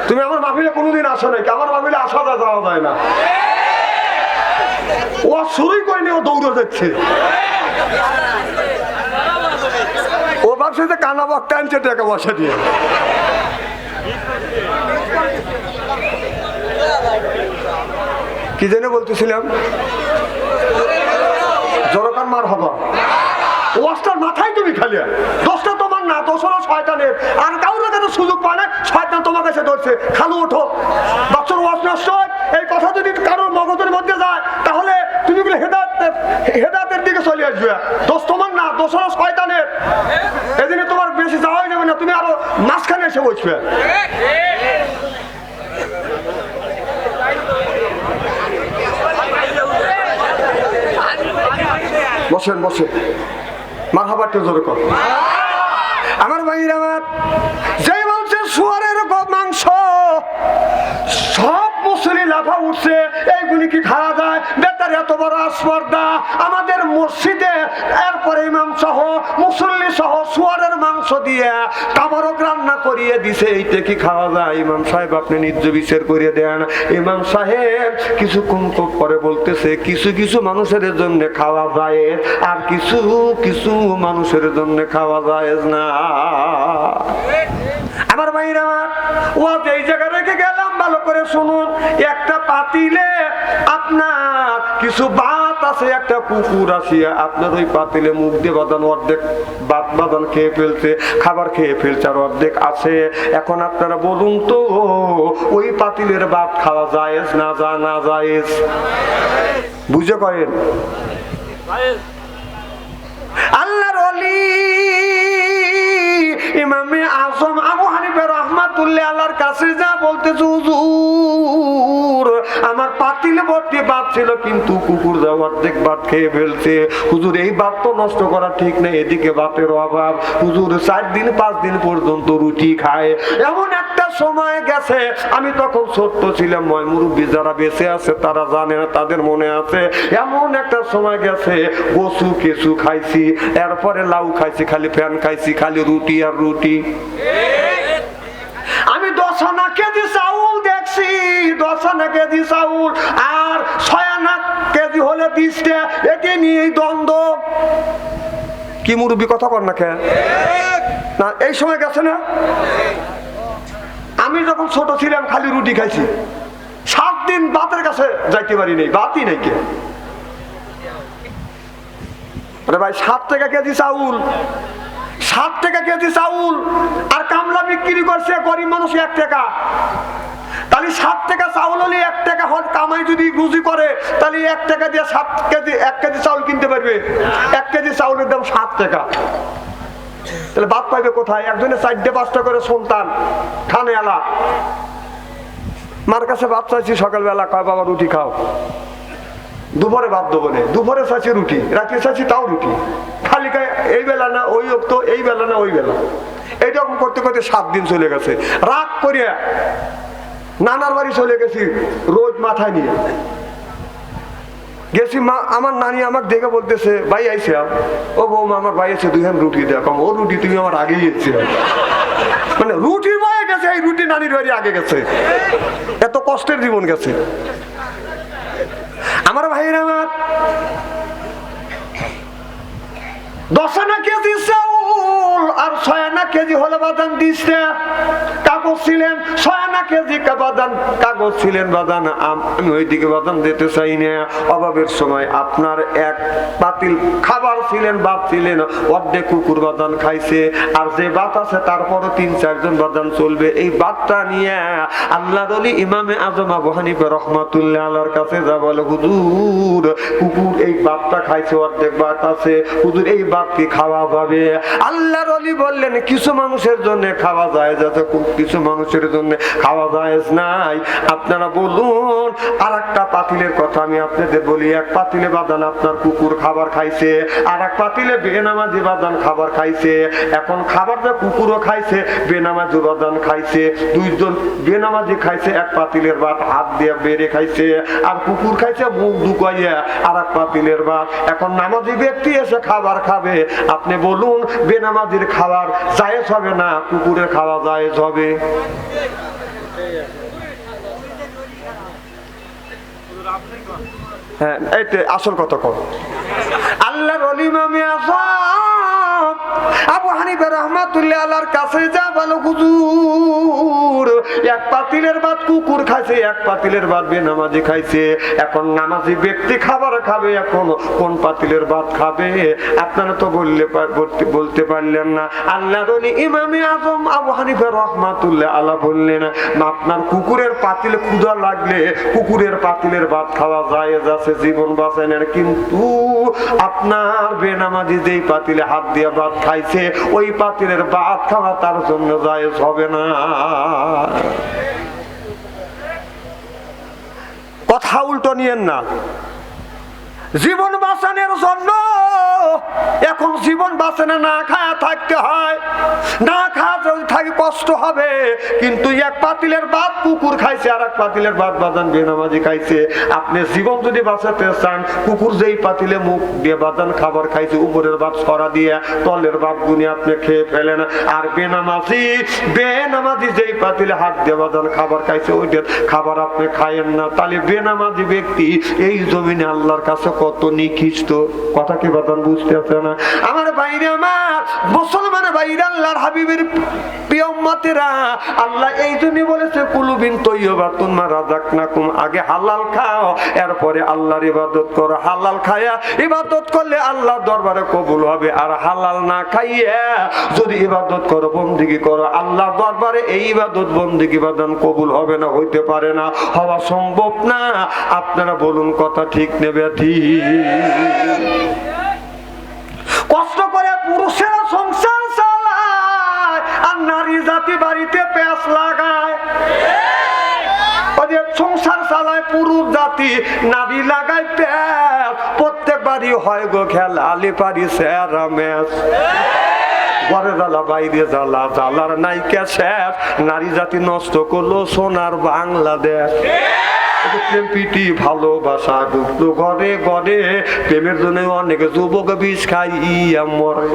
তুমি আমার মাহফিলে কোনোদিন আসো নাকি? আমার মাহফিলে আসা যাওয়া যায় না। ও শুরুই করেনি, ও দৌড়ে যাচ্ছে। ও ভাবছে যে কানা বক্তা আনছে টাকা পয়সা দিয়ে। কি জন্য বলতেছিলাম? জরকান মার হবা। ওয়াজটার মাথায় তুমি খালি, দোষটা তোমার না, দোষ হলো শয়তানের। আর কাউরে কাছে সুযোগ পায় না, শয়তান তোমার কাছে ধরছে। খালু ওঠো, বাচ্চার ওয়াজ নষ্ট হয়। এই কথা যদি কারোর মগজের মধ্যে যায় তাহলে তুমি হেদায়েতের দিকে চলে আসবে। দোষ তোমার না, দোষ হলো শয়তানের। এদিনে তোমার বেশি যাওয়াই যাবে না, তুমি আরো মাঝখানে এসে বসবে। বসেন বসেন, মারহাবা জোরে কর। আমার ভাইরা আমার, যে বলছে শুয়োরের মাংস, সব মুসল্লি লাফা উঠছে, এইগুলি কি খাওয়া যায়? বেতার এত বড় আসপর্দা আমাদের মসজিদে। এরপরে ইমাম সহ মুসল্লি সহ শুয়োরের মাংস দিয়ে তাবারক রান্না করিয়ে দিছে, এইটা কি খাওয়া যায়? ইমাম সাহেব আপনি নিজ বিচার করিয়ে দেন। ইমাম সাহেব কিছুক্ষণ পরে বলতেছে কিছু কিছু মানুষের জন্য খাওয়া যায়, আর কিছু কিছু মানুষের জন্য খাওয়া যায় না। আমার ভাইরা আমার, ওয়াজ এই জায়গা রেখে গেলাম, ভালো করে শুনুন। একটা পাতিলে আপনার কিছু ভাত আছে, একটা কুকুর আসিয়া আপনার ওই পাতিলে মুখ দিয়ে বাদান অর্ধেক ভাত বাদান খেয়ে ফেলছে, খাবার খেয়ে ফেলছে, আর অর্ধেক আছে। এখন আপনারা বলুন তো, ওই পাতিলের ভাত খাওয়া জায়েজ না জায়েজ? বুঝে কয়েন আল্লাহর ওলি ইমামে আজম আবু হানিফা রাহমাতুল্লাহ আলাইহির কাছে যা বলতেছে, হুজুর আমার পাতিলে ভর্তি ভাত ছিল, কিন্তু কুকুর যা অর্ধেক ভাত খেয়ে ফেলছে। হুজুর এই ভাত তো নষ্ট করা ঠিক নেই, এদিকে ভাতের অভাব। হুজুর 4 দিন 5 দিন পর্যন্ত রুটি খায়। এমন একটা সময় গেছে, আমি তখন ছোট্ট ছিলাম, মুরব্বী যারা বেঁচে আছে তারা জানে না, তাদের মনে আছে। এমন একটা সময় গেছে কচু কেঁচু খাইছি, এরপরে লাউ খাইছি, খালি ফ্যান খাইছি, খালি রুটি আর রুটি। আমি 10 আনা কেজি চাউল দেখছি, 10 আনা কেজি চাউল আর 6 আনা কেজি হলে 20 টা, এটি নিয়ে দ্বন্দ্ব। কি মুরব্বী কথা কর না কে না? এই সময় গেছে না? আমি যখন ছোট ছিলাম খালি রুটি খাইছি, 7 দিন ভাতের কাছে যাইতে পারি নাই, ভাতই নাই। কে ভাই 7 টাকা কেজি চাউল, 7 টাকা কেজি চাউল, আর কামলা বিক্রি করছে গরিব মানুষ 1 টাকা। তাহলে 7 টাকা চাউল হলে 1 টাকা হল কামাই যদি রুজি করে তাহলে 1 টাকা দিয়ে 7 কেজি 1 কেজি চাউল কিনতে পারবে। 1 কেজি চাউলের দাম 7 টাকা। তাহলে বাদ পাইবে কোথায়? একজনে 4-5টা করে সন্তান, খানে আলা। মার কাছে ভাত চাইছি সকালবেলা, কয় বাবা রুটি খাও। দুপুরে ভাত দেবো না, দুপুরে চাইছি রুটি, রাতে চাইছি তাও রুটি। খালি গায়ে এই বেলা না ওই তো, এই বেলা না ওই বেলা। এইরকম করতে করতে 7 দিন চলে গেছে। রাগ করিয়া নানার বাড়ি চলে গেছি রোজ মাথায় নিয়ে গেছি। মা আমার নানি আমাকে দেখে বলতেছে, ভাই আইসে ও বৌমা আমার ভাই আছে, 2 হ্যান্ড রুটি দেখো। ও রুটি তুমি আমার আগেই এসেছি। মানে রুটি বয়ে গেছে, এই রুটি নানির বাড়ি আগে গেছে। এত কষ্টের জীবন গেছে আমার ভাইয়ের। আমার 10 আনা কেজি চাউল আর 6 আনা কেজি হলে বাদান দিচ্ছে। কাগজ ছিলেন 6 আনা কেজি বাদান, কাগজ ছিলেন বাদান। আমি ওইদিকে বাদান দিতে চাই না। অভাবের সময় আপনার 1 পাতিল খাবার ছিলেন, ভাত ছিলেন, অর্ধেক কুকুর বাদান খাইছে। আর যে ভাত আছে তারপরও 3-4 জন বাদান চলবে। এই ভাতটা নিয়ে আল্লাহর ওলি ইমামে আজম আবু হানিফা রাহমাতুল্লাহ আলাইহির কাছে যা বলে, হুজুর কুকুর এই ভাতটা খাইছে, অর্ধেক ভাত আছে, হুজুর এই ভাত কি খাওয়া যাবে? আল্লাহর ওলি বললেন, কিছু মানুষের জন্য খাওয়া যায়, যাতে কিছু মানুষের জন্য খাওয়া যায় নাই। আপনারা বলুন। আর একটা পাতিলের কথা আমি আপনাদের বলি। 1 পাতিলে বাদান আপনার কুকুর খাবার খাইছে, আর 1 পাতিলে বেনামাজি বাদান খাবার খাইছে। এখন খাবার যে কুকুরও খাইছে, বেনামাজি বাদান খাইছে। 2 জন বেনামাজি খাইছে 1 পাতিলের ভাত, হাত দিয়ে বেড়ে খাইছে। আর কুকুর খাইছে মুখ ঢুকাইয়া আর 1 পাতিলের ভাত। এখন নামাজি ব্যক্তি এসে খাবার খাবে, আপনি বলুন বেনামাজির খাবার জায়েজ হবে না কুকুরের খাওয়া জায়েজ হবে? হ্যাঁ, এইটা আসল কথা কর। আল্লাহর ওলি ইমামে আযম আবু হানিফা রাহমাতুল্লাহ আলাইহির কাছে যা বলো, হুজুর 1 পাতিলের ভাত কুকুর খাইছে, 1 পাতিলের ভাত বেনামাজি খাইছে। এখন নামাজি ব্যক্তি খাবার খাবে, এখন কোন পাতিলের ভাত খাবে? আপনারা তো বলতে পারলেন না। আল্লাহর ওলি ইমামে আযম আবু হানিফা রাহমাতুল্লাহ আলাইহি বললেন, আপনার কুকুরের পাতিল ক্ষুধা লাগলে কুকুরের পাতিলের ভাত খাওয়া জায়েজ আছে, জীবন বাঁচানোর। কিন্তু আপনার বেনামাজি যেই পাতিলে হাত দিয়ে ভাত খাইছে, ওই পাতিলের ভাত খাওয়া তার জন্য জায়েজ হবে না। কথা উল্টো নিয়েন না। জীবন বাঁচানোর জন্য এখন জীবন বাঁচানো না খায়া থাকতে হয়, না খাওয়া যদি থাকি কষ্ট হবে। কিন্তু 1 পাতিলের ভাত কুকুর খাইছে, আর 1 পাতিলের ভাত বাদান বেনামাজি খাইছে। আপনি জীবন যদি বাঁচাতে চান, কুকুর যেই পাতিলে মুখ দিয়ে বাদান খাবার খাইছে, উপরের ভাত ছড়া দিয়ে তলের ভাত গুনি আপনি খেয়ে ফেলেন। আর বেনামাজি যেই পাতিলে হাত দিয়ে বাদান খাবার খাইছে, ওইটা খাবার আপনি খাইয়েন না। তাহলে বেনামাজি ব্যক্তি এই জমিনে আল্লাহর কাছে কত নিকৃষ্ট। কথা কি বাদান বুঝতে আছে না? আমার বাইরে, আমার মুসলমান বাইরে, আল্লাহর হাবিবের প্রিয় উম্মতেরা, আল্লাহ এই জন্য বলেছে কুলুবিন তৈয়বাতুন মা রাযাকনাকুম, আগে হালাল খাও, এরপরে আল্লাহর ইবাদত করো। হালাল খায়া ইবাদত করলে আল্লাহর দরবারে কবুল হবে। আর হালাল না খাইয়া যদি ইবাদত করো, বন্দেগী করো, আল্লাহর দরবারে এই ইবাদত বন্দেগী বাদান কবুল হবে না, হইতে পারে না, হওয়া সম্ভব না। আপনারা বলুন কথা ঠিক নেবে ঠিক? কষ্ট করে পুরুষেরা সংসার চালায়, আর নারী জাতি বাড়িতে পেঁচ লাগায়। সংসার চালায় পুরুষ জাতি, নারী লাগায় পেঁচ। প্রত্যেক বাড়ি হয় গো খেলা, আলি পারি সেরা ম্যাচ। ঘরে জ্বালা, বাইরে জ্বালা, জ্বালার নাইকা শেষ। নারী জাতি নষ্ট করলো সোনার বাংলাদেশ। প্রেম প্রীতি ভালোবাসা গুপ্ত ঘরে ঘরে, প্রেমের জন্য অনেক যুবক বিষ খাইয়া মরে।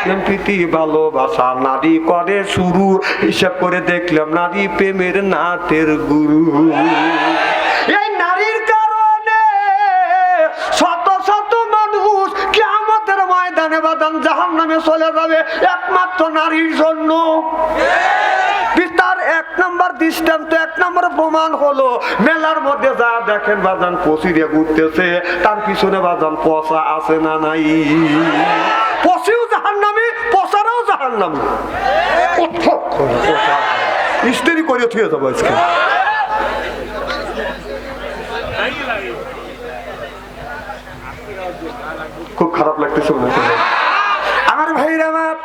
প্রেম প্রীতি ভালোবাসা নারী করে শুরু, হিসাব করে দেখলাম নারী প্রেমের নাটের গুরু। এই নারীর কারণে শত শত মানুষ কিয়ামতের ময়দানে বাদান জাহান্নামে চলে যাবে, একমাত্র নারীর জন্য। তার 1 নম্বর দৃষ্টান্ত, 1 নম্বর প্রমাণ হলো মেলার মধ্যে যা দেখেন বাজান পশিরে ঘুরতেছে, তার পিছনে বাজান পচা আছে না নাই? পশিও জাহান্নামী, পচারাও জাহান্নামী। স্ত্রী করে থুয়ে যাবো আজকে। খুব খারাপ লাগতেছে মনে হয় আমার ভাইরা আমার।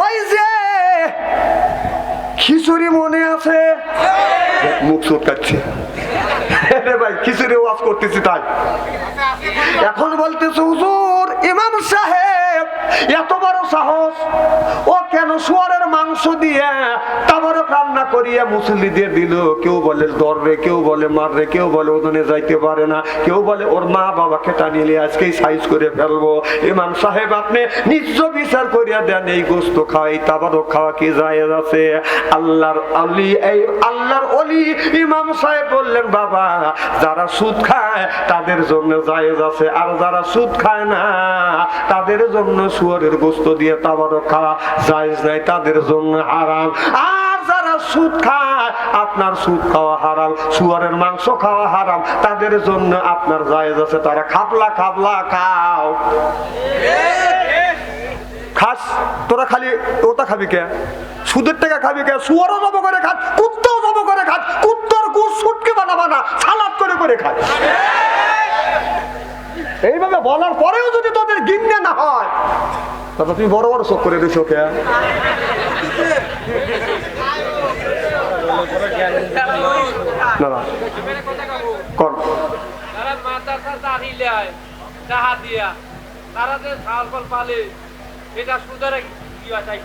ওই যে খিচুড়ি মনে আছে, মুখ চটকাচ্ছে ভাই, খিচুড়ি ওয়াজ করতেছি তাই। এখন বলতেছে হুজুর ইমাম সাহেব এত বড় সাহস, ও কেন শুয়ারের মাংস দিয়ে তাবারক রান্না করিয়া মুসল্লিদের দিল? কেউ বলে দররে, কেউ বলে মাররে, কেউ বলে ওজনে যাইতে পারে না, কেউ বলে ওর মা বাবাকে টানিয়ে আজকেই সাইজ করে ফেলবো। ইমাম সাহেব আপনি নিজ বিচার করিয়া দেন, এই গোস্ত খাওয়া, এই তাবারক খাওয়া কি জায়েজ আছে? আল্লাহর আলী, এই আল্লাহর ওলি ইমাম সাহেব বললেন বাবা, যারা সুদ খায় তাদের জন্য জায়েজ আছে, আর যারা সুদ খায় না তাদের জন্য শুয়োরের গোস্ত দিয়ে তাবারক খাওয়া জায়েজ নাই, তাদের জন্য হারাম। আর যারা সুদ খায়, আপনার সুদ খাওয়া হারাম, শুয়োরের মাংস খাওয়া হারাম, তাদের জন্য আপনার জায়েজ আছে, তারা খাবলা খাবলা খাও। খাস তোরা, খালি ওটা খাবি কে? সুদের টাকা খাবি কে? শুয়োরও জব করে খাস, কুত্তাও জব করে খাস, কুত্তার গোশ সুটকে বানাবা না, সালাদ করে করে খাস। এইভাবে বলার পরেও যদি তোদের গিন্নে না হয়, তবে তুমি বড় বড় চোখ করে দিছো কে? না না কর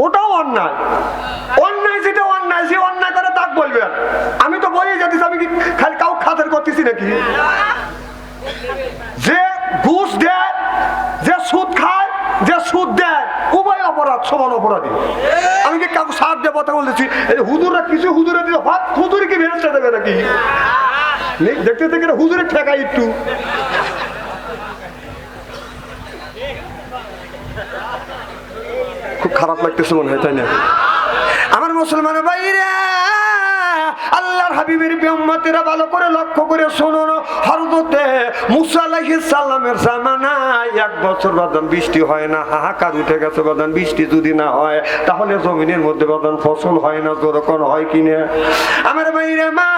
ওটাও অন্যায়। অন্যায় যেটা অন্যায়, যে অন্যায় করে তাক বলবেন। আমি তো বলি যদি আমি কি খালি কাউ খাতের করতেছি নাকি? যে ঘুষ দেয়, যে সুদ খায়, যে সুদ দেয়, উভয় অপরাধ, সমান অপরাধী। আমি কি কাউকে সাথ দিয়ে কথা বলতেছি? হুজুররা কিছু হুজুরে দিল, হুজুরে কি ভেস্তে দেবে নাকি? দেখতে দেখে হুজুরে ঠেকাই একটু। খুব খারাপ লাগতেছে মনে হয়, তাই না? আমার মুসলমানের বাইরে আল্লাহর হাবিবের উম্মতেরা ভালো করে লক্ষ্য করে শুনুন। হযরতে মুসা আলাইহিস সালামের জামানায় 1 বছর বাদান বৃষ্টি হয় না, হাহাকার উঠে গেছে বাদান। বৃষ্টি যদি না হয় তাহলে জমিনের মধ্যে বাদান ফসল হয় না, যেরকম হয় কিনা। আমার বাইরে মা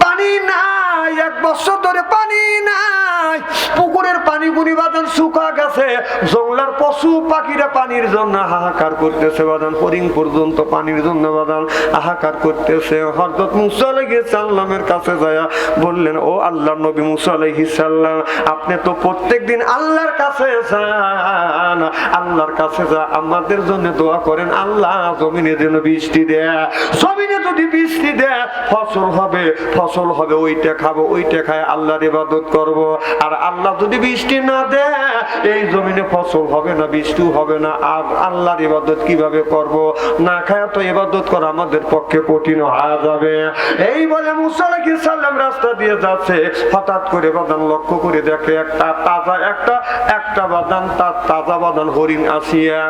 পানি নাই, 1 বছর ধরে পানি নাই, পুকুরের পানি গুনি বাদান শুকা গেছে, জঙ্গলার পশু পাখিরা পানির জন্য হাহাকার করতেছে বাদান, হরিণ পর্যন্ত পানির জন্য বাদান হাহাকার করতেছে। হযরত মুসা আলাইহিস সালামের কাছে যায় বললেন, ও আল্লাহর নবী মুসা আলাইহিস সালাম, আপনি তো প্রত্যেকদিন আল্লাহর কাছে যান, আল্লাহর কাছে যা আমাদের জন্য দোয়া করেন, আল্লাহ জমিনে যেন বৃষ্টি দেয়, জমিনে যদি বৃষ্টি দেয় ফসল হবে, ফসল হবে, ওইটা খাবো, ওইটা খায় আল্লাহর ইবাদত করব। আর আল্লাহ যদি বৃষ্টি না দেয় এই জমিনে ফসল হবে না, বৃষ্টি হবে না, আর আল্লাহর ইবাদত কিভাবে করব? না খায় তো ইবাদত করা আমাদের পক্ষে কঠিন হয়ে যাবে। এই বলে মুসা আলাইহিস সালাম রাস্তা দিয়ে যাচ্ছে, হঠাৎ করে বাদান লক্ষ্য করে দেখে একটা তাজা একটা বাদান, তাজা বাদান হরিণ আসিয়া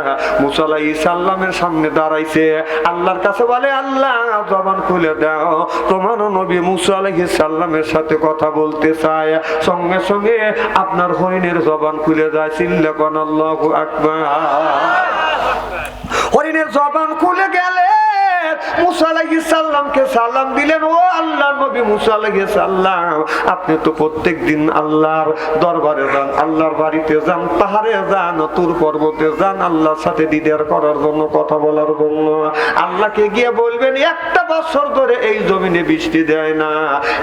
মুসা আলাইহিস সালামের সামনে দাঁড়াইছে। আল্লাহর কাছে বলে, আল্লাহ জবান খুলে দাও, তোমার নবী মুসা আলাইহিস সালামের সাথে কথা বলতে চায়। সঙ্গে সঙ্গে আপনার হরিণের জবান খুলে যায়, চিল্লা কোন আল্লাহু আকবার। হরিণের জবান খুলে গেলে মুসা আলাইহিস সালামকে সালাম দিলেন, ও আল্লাহর নবী মুসা আলাইহিস সালাম, আপনি তো প্রত্যেকদিন আল্লাহর দরবারে যান, আল্লাহর বাড়িতে যান, পাহাড়ে যান, তুর পর্বতে যান, আল্লাহর সাথে দিদার করার জন্য, কথা বলার জন্য। আল্লাহকে গিয়ে বলবেন 1 বছর ধরে এই জমিনে বৃষ্টি দেয় না।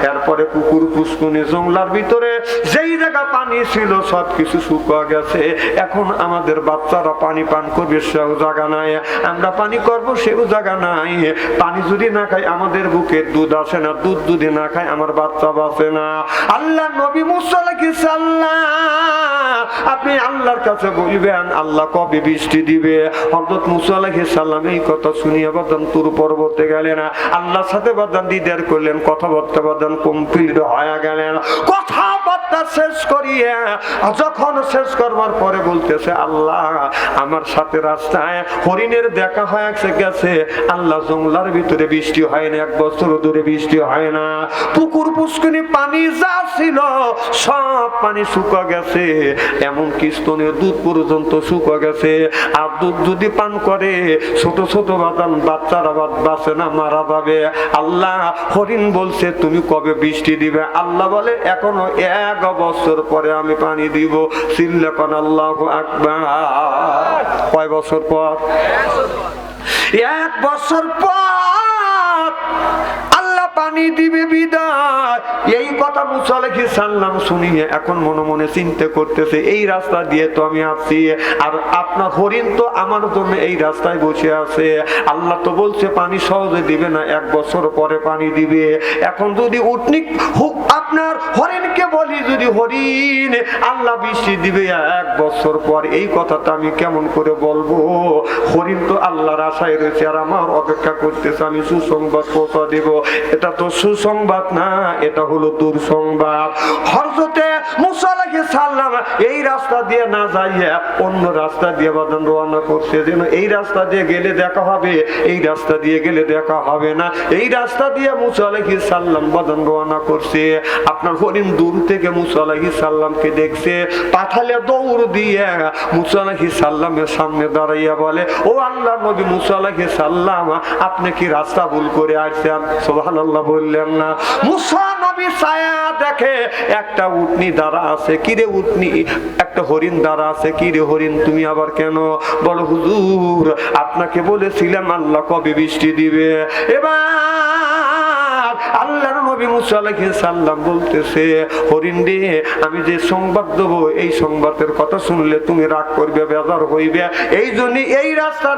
এরপরে পুকুর পুষ্কুনি জঙ্গলার ভিতরে যেই জায়গা পানি ছিল সবকিছু শুকিয়ে গেছে, এখন আমাদের বাচ্চারা পানি পান করবে সেও জায়গা নাই, আমরা পানি করবো সেও জায়গা নাই। পানি যদি না খাই আমাদের বুকে দুধ আসে না, দুধ যদি না খাই আমার বাচ্চা বাঁচে না। আল্লাহ নবী মুসা আলাইহিস সালাম, আপনি আল্লাহর কাছে বলবেন আল্লাহ কবে বৃষ্টি দিবে। হযরত মুসা আলাইহিস সালাম এই কথা শুনিয়া বাদান তুর পর্বতে গেলেন, আল্লাহর সাথে বাদান দিদার করলেন, কথাবার্তা বাদান কমপ্লিট হয়ে গেলেন। কথাবার্তা শেষ করিয়া যখন শেষ করবার পরে বলতেছে, আল্লাহ আমার সাথে রাস্তায় হরিণের দেখা হয়ে গেছে, আল্লাহ জঙ্গলার ভিতরে বৃষ্টি হয় না, 1 বছর ধরে বৃষ্টি হয় না। পুকুর পুষ্করিণী পানি যা ছিল সব পানি শুকা গেছে, এমনকি স্তনের দুধ পর্যন্ত শুকা গেছে। আর দুধ যদি পান করে ছোট ছোট বাচ্চারা বাঁচে না, মারা যাবে। আল্লাহ হরিণ বলছে তুমি কবে বৃষ্টি দিবে? আল্লাহ বলে এখনো 1 বছর পরে আমি পানি দিব। চিল্লাকান আল্লাহু আকবার। কয় বছর পর? 1 বছর পর আল্লাহ পানি দিবে বিদায়। এই কথা মুসা আলাইহিস সালাম শুনিয়ে এখন মনে মনে চিন্তা করতেছে, এই রাস্তা দিয়ে তো আমি আসছি, আর আপনার হরিণ তো আমার জন্য এই রাস্তায় বসে আছে। আল্লাহ তো বলছে পানি সহজে দিবে না, 1 বছর পরে পানি দিবে। এখন যদি উটনি আপনার হরিণকে বলি যদি হরিণ আল্লাহ বৃষ্টি দিবে 1 বছর পর, এই কথাটা আমি কেমন করে বলবো? হরিণ তো আল্লাহর আশায় রয়েছে আর আমার অপেক্ষা করতেছে, আমি সুসংবাদ পৌঁছা দিব। এটা তো সুসংবাদ না, এটা হলো দুঃসংবাদ। হযরতে মুসা আলাইহিস সালাম এই রাস্তা দিয়ে না যাইয়া অন্য রাস্তা দিয়ে বাদন রওনা করছে, যেন এই রাস্তা দিয়ে গেলে দেখা হবে, এই রাস্তা দিয়ে গেলে দেখা হবে না। এই রাস্তা দিয়ে মুসা আলাইহিস সালাম বাদন রওনা করছে। আপনার হরিণ দূর থেকে মুসা আলাইহিস সালামকে দেখছে, পাঠালে দৌড় দিয়ে মুসা আলাইহিস সালামের সামনে দাঁড়াইয়া বলে, ও আল্লাহর নবী মুসা আলাইহিস সালাম, আপনি কি রাস্তা ভুল করে আসছেন? সুবহানাল্লাহ বললেন না। মুসা নবী ছায়া দেখে একটা উটনি দাঁড়া আছে। কিরে উটনি? একটা হরিণ দাঁড়া আছে। কিরে হরিণ তুমি আবার কেন? বলো হুজুর আপনাকে বলেছিলাম আল্লাহ কবে বৃষ্টি দিবে। এবার আল্লাহর নবী মুসা আলাইহিস সালাম বলতেছে, হরিণ রে আমি যে সংবাদ দেবো এই সংবাদের কথা শুনলে তুমি রাগ করবে, বেজার হইবে, এই জন্য এই রাস্তা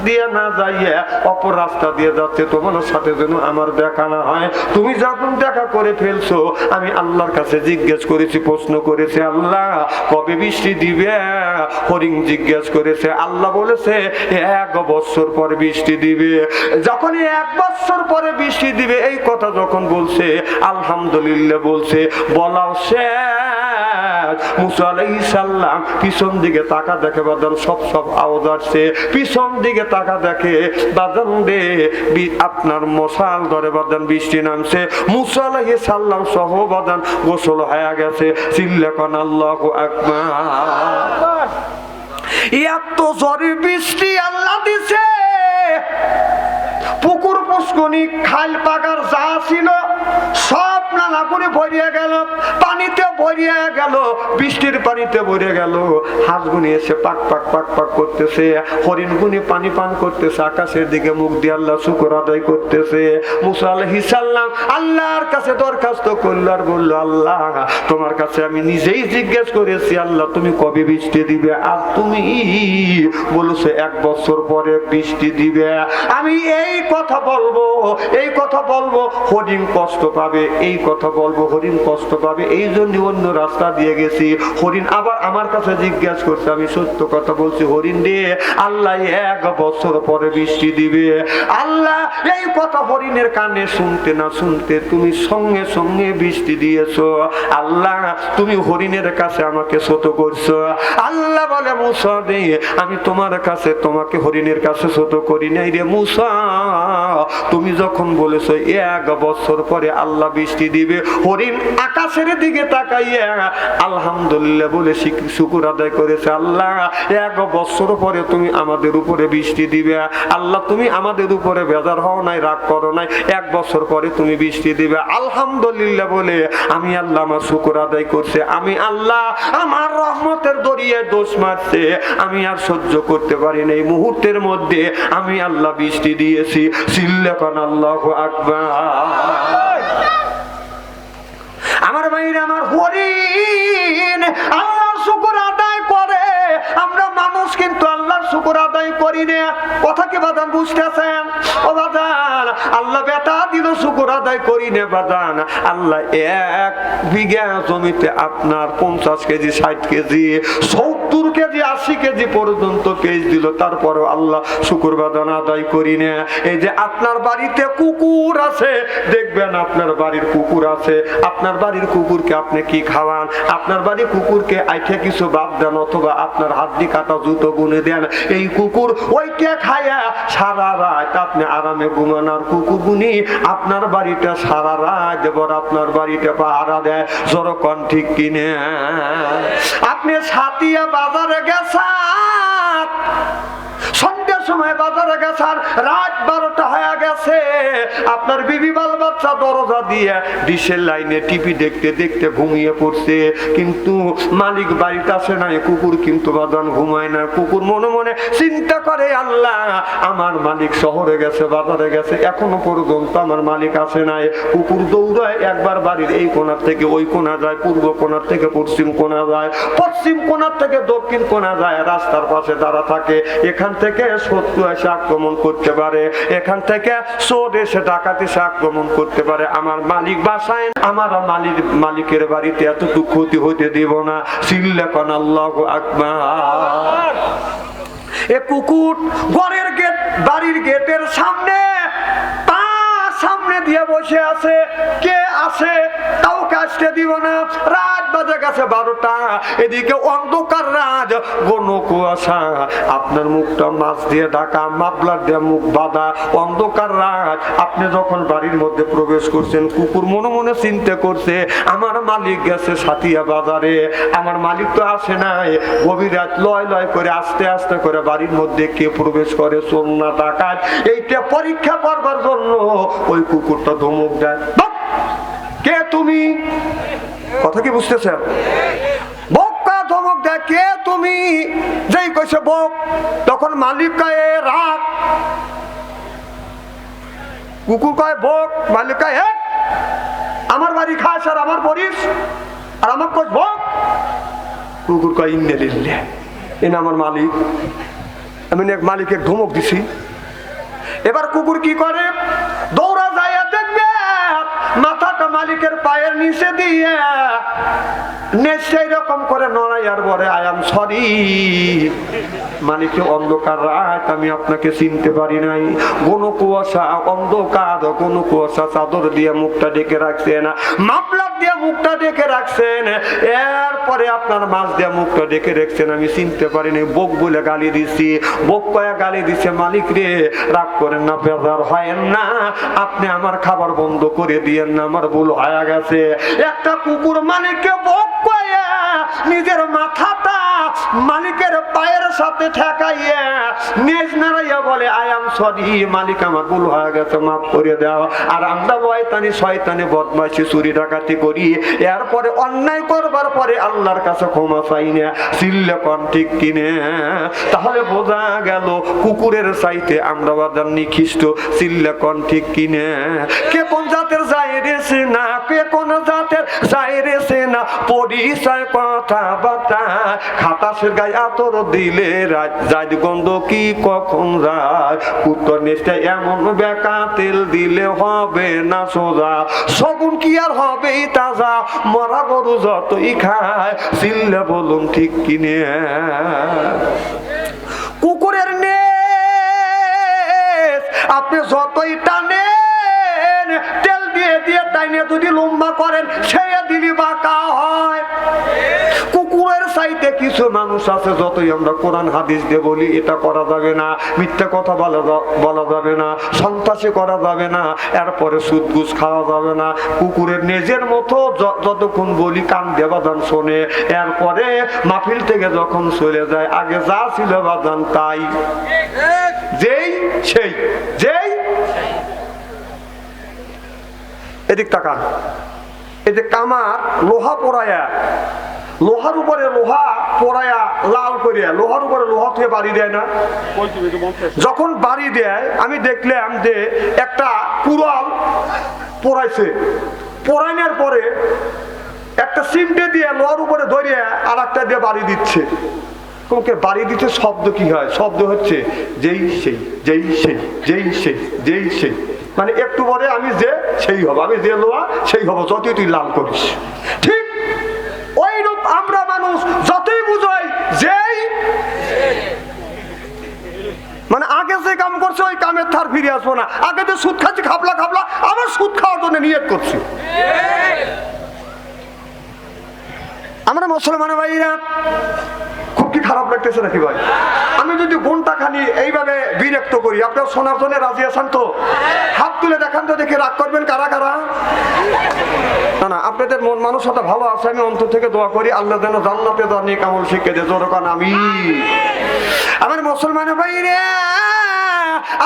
দিয়ে না যাইয়ে অপর রাস্তা দিয়ে যাচ্ছে, তোমার সাথে যেন আমার দেখা না হয়। তুমি যখন দেখা করে ফেলছো আমি আল্লাহর কাছে জিজ্ঞেস করেছি, প্রশ্ন করেছে, আল্লাহ কবে বৃষ্টি দিবে? হরিণ জিজ্ঞেস করেছে, আল্লাহ বলেছে 1 বছর পরে বৃষ্টি দিবে। যখন 1 বছর পরে বৃষ্টি দিবে এই কথা যখন বলছে, আলহামদুলিল্লাহ বলছে, বলাও শেষ। মুসা আলাইহিস সালাম পিছন দিকে তাকা দেখে বাদান সব আওয়াজ আসছে। পিছন দিকে তাকা দেখে বাদান রে আপনার মশাল ধরে বাদান বৃষ্টি নামছে। মুসা আলাইহিস সালাম সহ বাদান গোসল হয়ে গেছে। চিল্লাকান আল্লাহু আকবার। এত জোরে বৃষ্টি আল্লাহ দিছে, পুকুর পুষ্করিণী খাল পাগার যা ছিল সব নালা করে ভরিয়ে গেল, পানিতে ভরিয়ে গেল, বৃষ্টির পানিতে ভরে গেল। হাঁসগুনি এসে পাক পাক পাক পাক করতেছে, হরিণগুনি পানি পান করতেছে, আকাশের দিকে মুখ দিয়ে আল্লাহ শুকর আদায় করতেছে। মুসা আলাইহিস সালাম আল্লাহর কাছে দরখাস্ত করলো আর বললো, আল্লাহ তোমার কাছে আমি নিজেই জিজ্ঞেস করেছি আল্লাহ তুমি কবে বৃষ্টি দিবে, আর তুমি বলেছো 1 বছর পরে বৃষ্টি দিবে। আমি এই কথা বলবো, এই কথা বলবো হরিণ কষ্ট পাবে, এই কথা বলবো হরিণ কষ্ট পাবে, এই জন্য অন্য রাস্তা দিয়ে গেছি। হরিণ আবার আমার কাছে জিজ্ঞাসা করছে, আমি সত্য কথা বলছি হরিণ রে আল্লাহ 1 বছর পরে বৃষ্টি দিবে। আল্লাহ এই কথা হরিণের কানে শুনতে না শুনতে তুমি সঙ্গে সঙ্গে বৃষ্টি দিয়েছো। আল্লাহ তুমি হরিণের কাছে আমাকে ছোট করছো। আল্লাহ বলে মুসা রে আমি তোমার কাছে তোমাকে হরিণের কাছে ছোট করি নাই রে মুসা, তুমি যখন বলেছো 1 বছর পরে আল্লাহ বৃষ্টি দিবে, হরিণ আকাশের দিকে তাকাইয়া আলহামদুলিল্লাহ বলে শুকর আদায় করেছে। আল্লাহ 1 বছর পরে তুমি আমাদের উপরে বৃষ্টি দিবে। আল্লাহ তুমি আমাদের উপরে বেজার হও নাই, রাগ করো নাই, 1 বছর পরে তুমি বৃষ্টি দিবে। আলহামদুলিল্লাহ বলে আমি আল্লাহ আমার শুকর আদায় করছে। আমি আল্লাহ আমার রহমতের দরিয়ায় দোষ মারছে, আমি আর সহ্য করতে পারি না, এই মুহূর্তের মধ্যে আমি আল্লাহ বৃষ্টি দিয়েছি। চিল্লাকান আল্লাহু আকবার। আমার ভাইরা আমার হরিণ আল্লাহর শুকর আদায় করে, আমরা মানুষ কিন্তু আল্লাহর শুকর আদায় করি না। কথা কি বাদান বুঝতেছেন? ও বাদান আল্লাহ বেটা দিল শুকর আদায় করি না বাদান। আল্লাহ 1 বিঘা জমিতে আপনার 50 কেজি 60 কেজি 70 70 কেজি 80 কেজি পর্যন্ত কেজ দিল, তারপরে আল্লাহ শুকর বাদান আদায় করি না। এই যে আপনার বাড়িতে কুকুর আছে, দেখবেন আপনার বাড়ির কুকুর আছে, আপনার বাড়ির কুকুরকে আপনি কি খাওয়ান? আপনার বাড়ির কুকুরকে আইঠে কিছু বাদ দেন, অথবা আপনার হাড্ডি কাটা জুতো বুনে দেন। এই কুকুর ওইটা খায়া সারা রাত আপনি আরামে ঘুমান, আর কুকুর গুনি আপনার বাড়িটা সারা রাত এবার আপনার বাড়িটা পাহারা দেয়। যখন ঠিক কিনে আপনি সাতিয়া বাজারে গেছেন, সন্ধ্যার সময় বাজারে গেছেন, রাত 12টা হয়ে গেছে, আপনার বিবি বাল বাচ্চা দরজা দিয়ে ডিশের লাইনে টিভি দেখতে দেখতে ঘুমিয়ে পড়ছে, কিন্তু মালিক বাড়িতে আসে নাই। কুকুর কিন্তু বাদান ঘুমায় না। কুকুর মনে মনে চিন্তা করে, আল্লাহ আমার মালিক শহরে গেছে, বাজারে গেছে, এখনো পর্যন্ত আমার মালিক আসে নাই। কুকুর দৌড়ায়, একবার বাড়ির এই কোণার থেকে ওই কোণা যায়, পূর্ব কোণার থেকে পশ্চিম কোণা যায়, পশ্চিম কোণার থেকে দক্ষিণ কোণা যায়, রাস্তার পাশে দাঁড়া থাকে। এখান থেকে শত্রু এসে আক্রমণ করতে পারে, এখান থেকে চোর এসে ডাকাত এসে আক্রমণ করতে পারে। আমার মালিক বাসায়, আমার মালিকের বাড়িতে এতটুকু ক্ষতি হতে দেব না। চিল্লাকান আল্লাহু আকবার। এ কুকুর ঘরের গেট, বাড়ির গেটের সামনে সামনে দিয়ে বসে আছে, কে আছে তাও কাজতে দিব না। রাত বাজে গেছে 12টা, এদিকে অন্ধকার রাত, ঘন কুয়াশা, আপনার মুখটা মাছ দিয়ে ঢাকা, মাফলার দিয়ে মুখ বাঁধা, অন্ধকার রাত। আপনি যখন বাড়ির মধ্যে প্রবেশ করছেন, কুকুর মনে মনে চিন্তা করছে, আমার মালিক গেছে সাতিয়া বাজারে, আমার মালিক তো আসে নাই। গভীর রাত লয় লয় করে আস্তে আস্তে করে বাড়ির মধ্যে কে প্রবেশ করে, চোর না ডাকাত, এইটা পরীক্ষা করবার জন্য ওই কুকুরটা ধমক দেয়, কে তুমি? কথা কি বুঝতেছেন? বক্কা ধমক দেয়, কে তুমি? যেই কইছে বক, তখন মালিক কয় রাখ। কুকুর কয় বক, মালিক কয় হে, আমার বাড়ি খাস আর আমার পরিস, আর আমার কয় বক। কুকুর কয় ইন্নে লিল্লে, এ আমার মালিক, আমি এক মালিককে ধমক দিছি। এবার কুকুর কি করে, দৌড়া যায়, দেখবে মাথাটা মালিকের পায়ের নিচে দিয়ে সেই রকম করে নড়াইয়ার পরে আই এম সরি মালিকে, অন্ধকার রাত, আমি আপনাকে চিনতে পারি নাই। ঘন কুয়াশা, অন্ধকার, ঘন কুয়াশা, চাদর দিয়ে মুখটা ডেকে রাখছেন, মাফলার দিয়ে মুখটা ডেকে রাখছেন, এরপরে আপনার মাছ দিয়ে মুখটা ডেকে রাখছেন, আমি চিনতে পারিনি। বক বলে গালি দিছি, বক কয়া গালি দিছে, মালিক রে রাগ করেন না, বেজার হয় না, আপনি আমার খাবার বন্ধ করে দিয়েন না, আমার ভুল হয়ে গেছে। একটা কুকুর মালিককে বক কয়া নিজের মাথাটা মালিকের পায়ের সাথে ঠেকাইয়া নেজ নাড়াইয়া বলে আই এম সরি মালিক, আমার ভুল হয়ে গেছে, মাফ করে দাও। আর আমরা বয়তানি শয়তানি বদমাইশি চুরি ডাকাতি করি, এরপরে অন্যায় করবার পরে আল্লাহর কাছে ক্ষমা চাই না। চিল্লে কোন ঠিক কিনে? তাহলে বোঝা গেল কুকুরের চাইতে আমরা বাজার নিখিষ্ট। চিল্লে কোন ঠিক কিনে? কে কোন জাতের যায় রেছে না, কে কোন জাতের যায় রেছে না, পরিচয় কথা বার্তা, খাতাসের গায়ে আতর দিলে রাত যায় গন্ধ কি কখন যায়, উত্তর নিচে এমন বেকা তেল দিলে হবে না সোজা, সগুন কি আর হবে তাজা, মরা গরু যতই খায়। চিল্লে বলুন ঠিক কিনে? কুকুরের নেজ আপনি যতই টানেন, তেল দিয়ে দিয়ে টাইনে যদি লম্বা করেন, ছেড়ে দিলি বাঁকা হয়। কুকুরের চাইতে কিছু মানুষ আছে, যতই আমরা কোরআন হাদিস দিয়ে বলি এটা করা যাবে না, মিথ্যা কথা বলা যাবে না, সন্ত্রাসী করা যাবে না, এরপরে সুদ ঘুষ খাওয়া যাবে না, কুকুরের নেজের মতো যতক্ষণ বলি কান দিয়ে বাজান শোনে, এরপরে মাহফিল থেকে যখন চলে যায়, আগে যা ছিল বাজান তাই, যেই সেই, যেই এদিক তাকান। এই যে কামার লোহা পোড়ায়া, লোহার উপরে লোহা পোড়ায়া লাল করিয়া, লোহার উপরে লোহা থেকে বাড়ি দেয় না? যখন বাড়ি দেয় আমি দেখলাম যে একটা কুড়াল পোড়াইছে, পোড়াইনার পরে একটা সিমটে দিয়ে লোহার উপরে ধরিয়ে আর একটা দিয়ে বাড়ি দিচ্ছে। বাড়ি দিতে শব্দ কি হয়? শব্দ হচ্ছে যেই সেই, যেই সেই, যেই সেই, যেই সেই, মানে একটু পরে আমি যে সেই হব, আমি যে লোহা সেই হব, যতই তুই লাল করিস। ঠিক ওই রূপ আমরা মানুষ যতই বুঝাই যে মানে আগে যে কাম করছে ওই কামের ধার ফিরে আসবো না, আগে তো সুদ খাচ্ছি খাবলা খাবলা, আবার সুদ খাওয়ার জন্য নিয়ত করছি। আমরা মুসলমান ভাইরা খুব কি খারাপ লাগতেছে নাকি ভাই? আমি যদি ঘন্টা খানি এইভাবে বিরক্ত করি, আপনার শোনার জন্য রাজি আছেন তো? হাত তুলে দেখান তো দেখে, রাগ করবেন কারা কারা? না না, আপনাদের মন মানুষটা ভালো আছে, আমি অন্তর থেকে দোয়া করি আল্লাহ যেন জান্নাতে দেওয়ার নেক আমল শিখিয়ে দেয়, জোরে কান আমিন। আমার মুসলমান ভাইরা,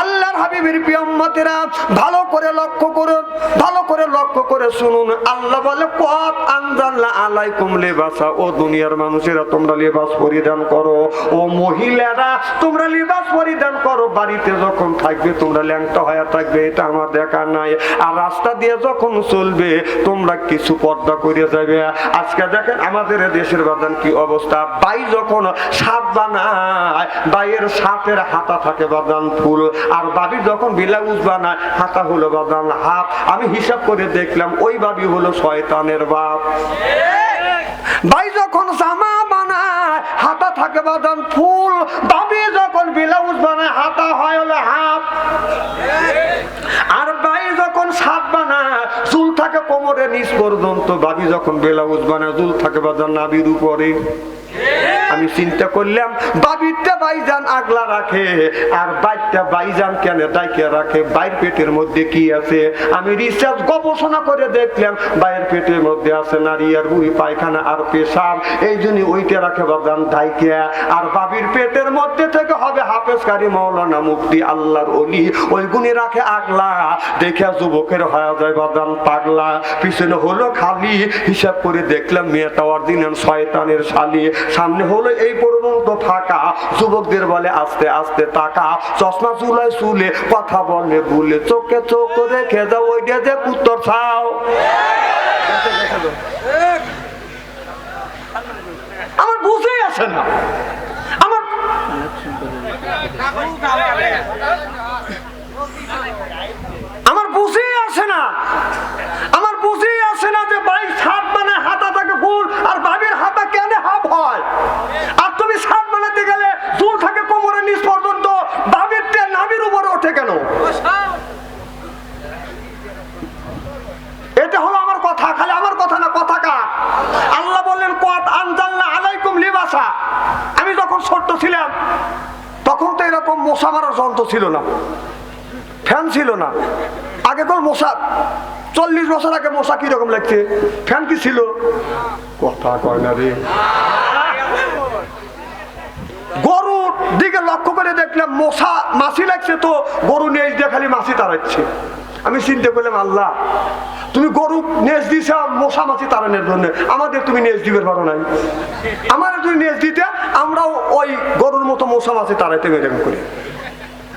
আল্লাহর হাবিবের প্রিয় উম্মতেরা ভালো করে লক্ষ্য করুন, ভালো করে লক্ষ্য করে শুনুন। আল্লাহ বলে কত আনজালনা আলাইকুম লিবাসা, ও দুনিয়ার মানুষেরা তোমরা লিবাস পরিধান করো, ও মহিলারা তোমরা লিবাস পরিধান করো। বাড়িতে যখন থাকবে তোমরা ল্যাংটা হয়ে থাকবে, এটা আমার দেখা নাই। আর রাস্তা দিয়ে যখন চলবে তোমরা কিছু পর্দা করে যাবে। আজকে দেখেন আমাদের দেশের বাদান কি অবস্থা। বাই যখন সাত বানায়, বাইয়ের সাতের হাতা থাকে বাদান ফুল, আর বাবি যখন ব্লাউজ বানায় হাতা হলো বাদান হাত। আমি হিসাব করে দেখলাম ওই বাবি হলো শয়তানের বাপ। ভাই যখন জামা বানায় হাতা থাকে বাদান ফুল, বাবি যখন ব্লাউজ বানায় হাতা হয় হলো হাত। আর ভাই যখন সাত বানায় চুল থাকে কোমরের নিচ পর্যন্ত, বাবি যখন ব্লাউজ বানায় চুল থাকে বাদান নাভির উপরে। আমি চিন্তা করলাম বাবিরটা বাইজান আগলা রাখে আর বাইরটা বাইজান কেন ডাইকে রাখে, বাইর পেটের মধ্যে কি আছে? আমি রিসার্চ গবেষণা করে দেখলাম বাইরের পেটের মধ্যে আছে নারী আর বুড়ি পায়খানা আর পেশাব, এই জন্য ওইটা রাখে বাদান ডাইকে। আর বাবির পেটের মধ্যে থেকে হবে হাফেজ কারি মাওলানা মুফতি আল্লাহর ওলি, ওই গুণে রাখে আগলা। দেখে যুবকের হয়ে যায় বাদান পাগলা, পিছনে হলো খালি। হিসাব করে দেখলাম মেয়েটা অরিজিনাল শয়তানের শালি, সামনে হলো এই পর্যন্ত ফাঁকা। যুবকদের বলে আস্তে আস্তে তাকা, চশমা চুলায় চুলে কথা বলে ভুলে, চোখে চোখ রেখে যাও ওইটা যে উত্তর চাও। আমার বুঝেই আসে না, আমার বুঝেই আসে না, আমার বুঝেই আসে না যে ভাই সাত মানে হাতা থাকে ফুল আর বাবির হাতা কেন হাফ হয়? আর তুমি সাত বানাতে গেলে চুল থাকে কোমরের নিচ পর্যন্ত, বাবির তেল নাভির উপরে ওঠে কেন? এটা হলো আমার কথা, খালি আমার কথা না, কথা কার? আল্লাহ বললেন কত আনজালনা আলাইকুম লিবাসা। আমি যখন ছোট্ট ছিলাম তখন তো এরকম মশা মারার যন্ত্র ছিল না, ফ্যান ছিল না। আগে কোন মশা 40 বছর আগে মশা কিরকম লাগছে, ফ্যান কি ছিল? কথা কয় না রে। গরুর দিকে লক্ষ্য করে দেখলাম মশা মাছি লাগছে, তো গরু নেজ দিয়ে খালি মাছি তাড়াচ্ছে। আমি চিন্তা করলাম আল্লাহ তুমি গরু নেজ দিছ মশা মাছি তাড়ানোর জন্য, আমাদের তুমি নেজ দিবে পারো নাই। আমাদের তুমি নেজ দিতে আমরাও ওই গরুর মতো মশা মাছি তাড়াইতে বেরম করি।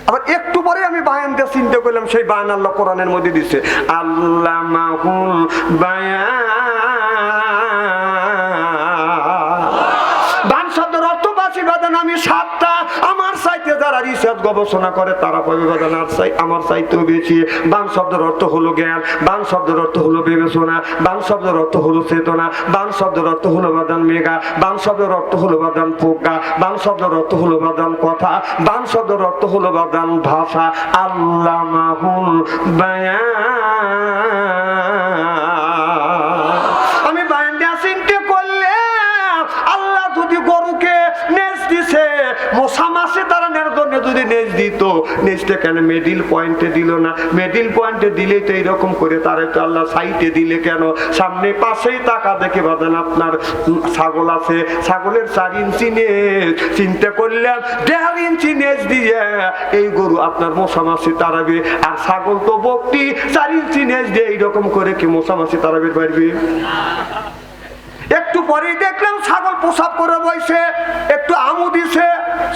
আবার একটু পরে আমি বায়ান দিয়ে চিন্তা করলাম সেই বায়ান আল্লাহ কোরআনের মধ্যে দিচ্ছে, আল্লামাহুল বায়ান। বান শব্দের অর্থ বাঁচি বাদান আমি সাতটা, আমার চাইতে যারা রিসার্চ গবেষণা করে তারা পাবে বাদান আর চাই আমার চাইতেও বেশি। বান শব্দের অর্থ হলো জ্ঞান, বান শব্দের অর্থ হলো বিবেচনা, বান শব্দের অর্থ হলো চেতনা, বান শব্দের অর্থ হলো বাদান মেঘা, বান শব্দের অর্থ হলো বাদান প্রজ্ঞা, বান শব্দের অর্থ হলো বাদান কথা, বান শব্দের অর্থ হলো বাদান ভাষা। আল্লামাহুল বায়ান। আমি বায়ান দিয়ে চিন্তা করলে আল্লাহ যদি গরুকে নেজ দিছে মশা মাছি তাড়ানোর জন্য, যদি নেজ দিত নেজটা কেন মিডিল পয়েন্টে দিল না? মিডিল পয়েন্টে দিলেই তো এইরকম করে তারা তো আল্লাহ সাইটে দিলে কেন? সামনে পাশেই টাকা দেখে বাদান আপনার ছাগল আছে, ছাগলের 4 ইঞ্চি নেজ, চিন্তা করলেন 1.5 ইঞ্চি নেজ দিয়ে এই গরু আপনার মশা মাছি তাড়াবে। আর ছাগল তো বকটি 4 ইঞ্চি নেজ দিয়ে এইরকম করে কি মশা মাছি তাড়াবে পারবে? একটু পরে দেখলাম ছাগল প্রসাব করে বসে, একটু আমু দিছে,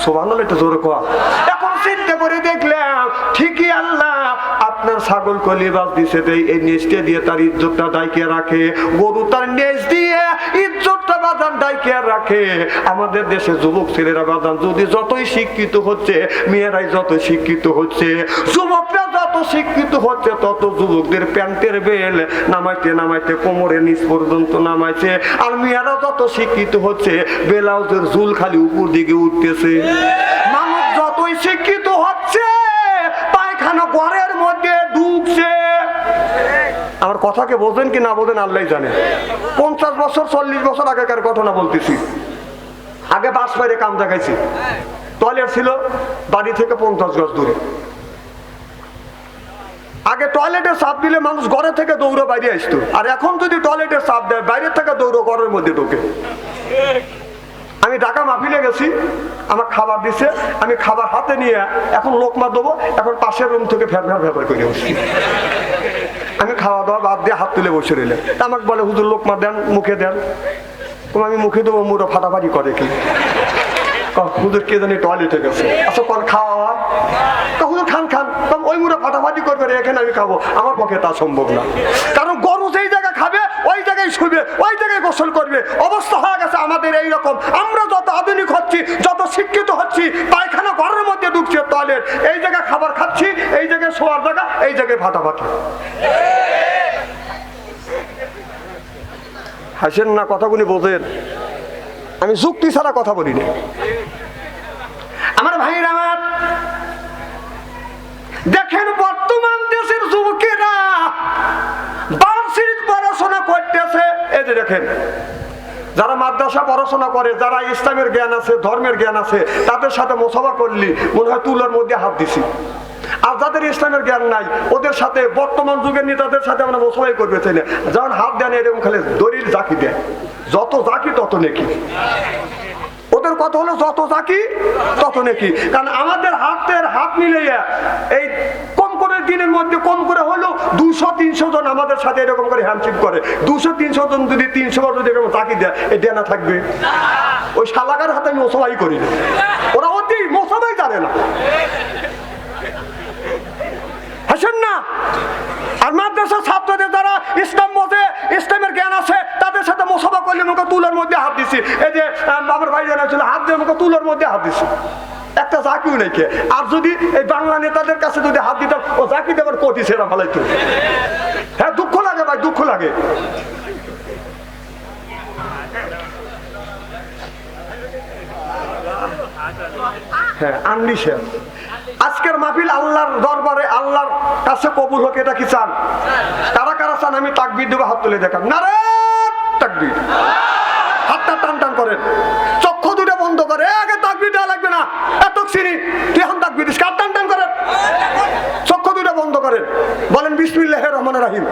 সুবহানাল্লাহ, একটু জোরে কোয়া। এখন চিন্তা করে দেখলাম ঠিকই আল্লাহ আপনার ছাগল লিবাস দিছে, এই নেজটা দিয়ে তার ইজ্জতটা ডাইকে রাখে। গরু তার নেজ দিয়ে ইজ্জতটা বাদান ডাইকে রাখে। আমাদের দেশে যুবক ছেলেরা বাদান যদি যতই শিক্ষিত হচ্ছে, মেয়েরাই যত শিক্ষিত হচ্ছে, যুবকরা যত শিক্ষিত হচ্ছে, তত যুবকদের প্যান্টের বেল নামাইতে নামাইতে কোমরের নিচ পর্যন্ত নামাইছে। আর মেয়েরা যত শিক্ষিত হচ্ছে, ব্লাউজের ঝুল খালি উপর দিকে উঠতেছে। মানুষ যতই শিক্ষিত হয় আমার কথাকে বোঝেন কি না বোঝেন আল্লাহ জানে। 50 বছর 40 বছর আগেকার ঘটনা বলতেছি। আগে বাস বাইরে কাম দেখাইছি, টয়লেট ছিল বাড়ি থেকে 50 গজ দূরে। আগে টয়লেটের চাপ দিলে মানুষ ঘরে থেকে দৌড়ে বাইরে আসতো, আর এখন যদি টয়লেটের চাপ দেয় বাইরে থেকে দৌড়ো ঘরের মধ্যে ঢোকে। আমি ঢাকা মাহফিলে গেছি, আমার খাবার দিছে, আমি খাবার হাতে নিয়ে এখন লোকমা দেবো, এখন পাশের রুম থেকে ফের করে বসছি। আমি খাওয়া দাওয়া বাদ দিয়ে হাত তুলে বসে রইলে আমাকে বলে হুজুর লোকমা দেন, মুখে দেন। আমি মুখে দেবো, মুড়ো ফাটাফাটি করে কি? হুজুর কে জানি টয়লেটে গেছে। আচ্ছা কোন খাওয়া? হুজুর খান খান। ওই মুড়ো ফাটাফাটি করবে এখানে আমি খাবো, আমার পক্ষে তা সম্ভব না। কারণ গরু যেই জায়গায় খাবে ওই জায়গায় শুবে, ওই জায়গায় গোসল করবে। অবস্থা হয়ে গেছে আমাদের এইরকম। আমরা যত আধুনিক হচ্ছি, যত শিক্ষিত হচ্ছি, পায়খানা ঘরের মধ্যে ঢুকছে টয়লেট, এই জায়গায় খাবার খাচ্ছি, এই জায়গায় শোয়ার জায়গা, এই জায়গায় ফাটাফাটি। হাসেন না, কথাগুলি বোঝেন। আমি যুক্তি ছাড়া কথা বলি না। আমার ভাইরা আমার দেখেন, বর্তমান দেশের যুবকেরা বার্ষিক পড়াশোনা করতেছে। এই যে দেখেন, যারা মাদ্রাসা পড়াশোনা করে, যারা ইসলামের জ্ঞান আছে, ধর্মের জ্ঞান আছে, তাদের সাথে মোসাফা করলি মনে হয় তুলার মধ্যে হাত দিছি। আর যাদের ইসলামের জ্ঞান নাই, ওদের সাথে বর্তমান যুগের নেতাদের সাথে আমরা মোসাফাই করবে চাই না। যখন হাত দেন এরকম খালি দলিল জাকি দেয়, যত জাকি তত নেকি। ওদের কথা হলো যত জাকি তত নেকি। কারণ আমাদের হাতের হাত মিলে এই কম করে দিনের মধ্যে কম করে হলো 200-300 জন আমাদের সাথে এরকম করে হ্যান্ডশেক করে। 200-300 জন যদি 300 বার যদি এরকম জাকি দেয়, এই দেনা থাকবে? ওই শালাকার হাতে আমি মোসাফাই করি না, ওরা অতি মোসাফাই জানে না। হাসেন না। আর মাদ্রাসার ছাত্রদের যারা ইসলাম বোঝে, ইসলামের জ্ঞান আছে, তাদের সাথে মোসাফা করলে আমাকে তুলার মধ্যে হাত দিছি। এই যে আমার ভাই জানা ছিল, হাত দিয়ে আমাকে তুলার মধ্যে হাত দিছি, একটা জাকিও নেই। আর যদি এই বাংলা নেতাদের কাছে যদি হাত দিতাম, ও জাকি দেবার কোটি সেরা ভালাইতো। হ্যাঁ, দুঃখ লাগে ভাই, দুঃখ লাগে। হ্যাঁ, আনলিশে আজকের মাহফিল আল্লাহর দরবারে আল্লাহর কাছে কবুল হোক, এটা কি চান? কারা কারা চান আমি তাকবীর দেবো? হাত তুলে দেখান। নারে তাকবীর। হাতটা টান টান করেন, চক্ষু দুটো বন্ধ করে। আগে তাকবীর দেওয়া লাগবে না, এত চিনি তুই এখন তাকবীর দিস। কার টান টান করেন, চক্ষু দুটো বন্ধ করেন, বলেন বিসমিল্লাহির রহমানির রহিম।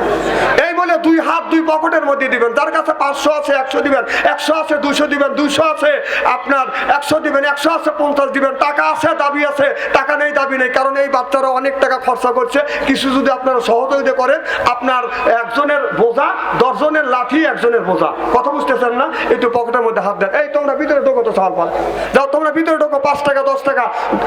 এই বলে দুই হাত দুই পকেটের মধ্যে দিবেন। যার কাছে 500 আছে 100 দিবেন, 100 আছে 200 দিবেন, 200 আছে আপনার 100 দিবেন, 100 আছে 50 দিবেন। টাকা আছে, দাবি আছে, টাকা নেই দাবি নেই। কারণ এই বাচ্চারা অনেক টাকা খরচা করছে। কিছু যদি আপনারা সহযোগিতা করেন, আপনার একজনের বোঝা 10 জনের লাঠি, একজনের বোঝা। কথা বুঝতেছেন না? একটু পকেটের মধ্যে হাত দেন। এই তোমরা ভিতরে ঢোকো তো, সাল পাল যাও, তোমরা ভিতরে ঢোকো। 5 টাকা 10 টাকা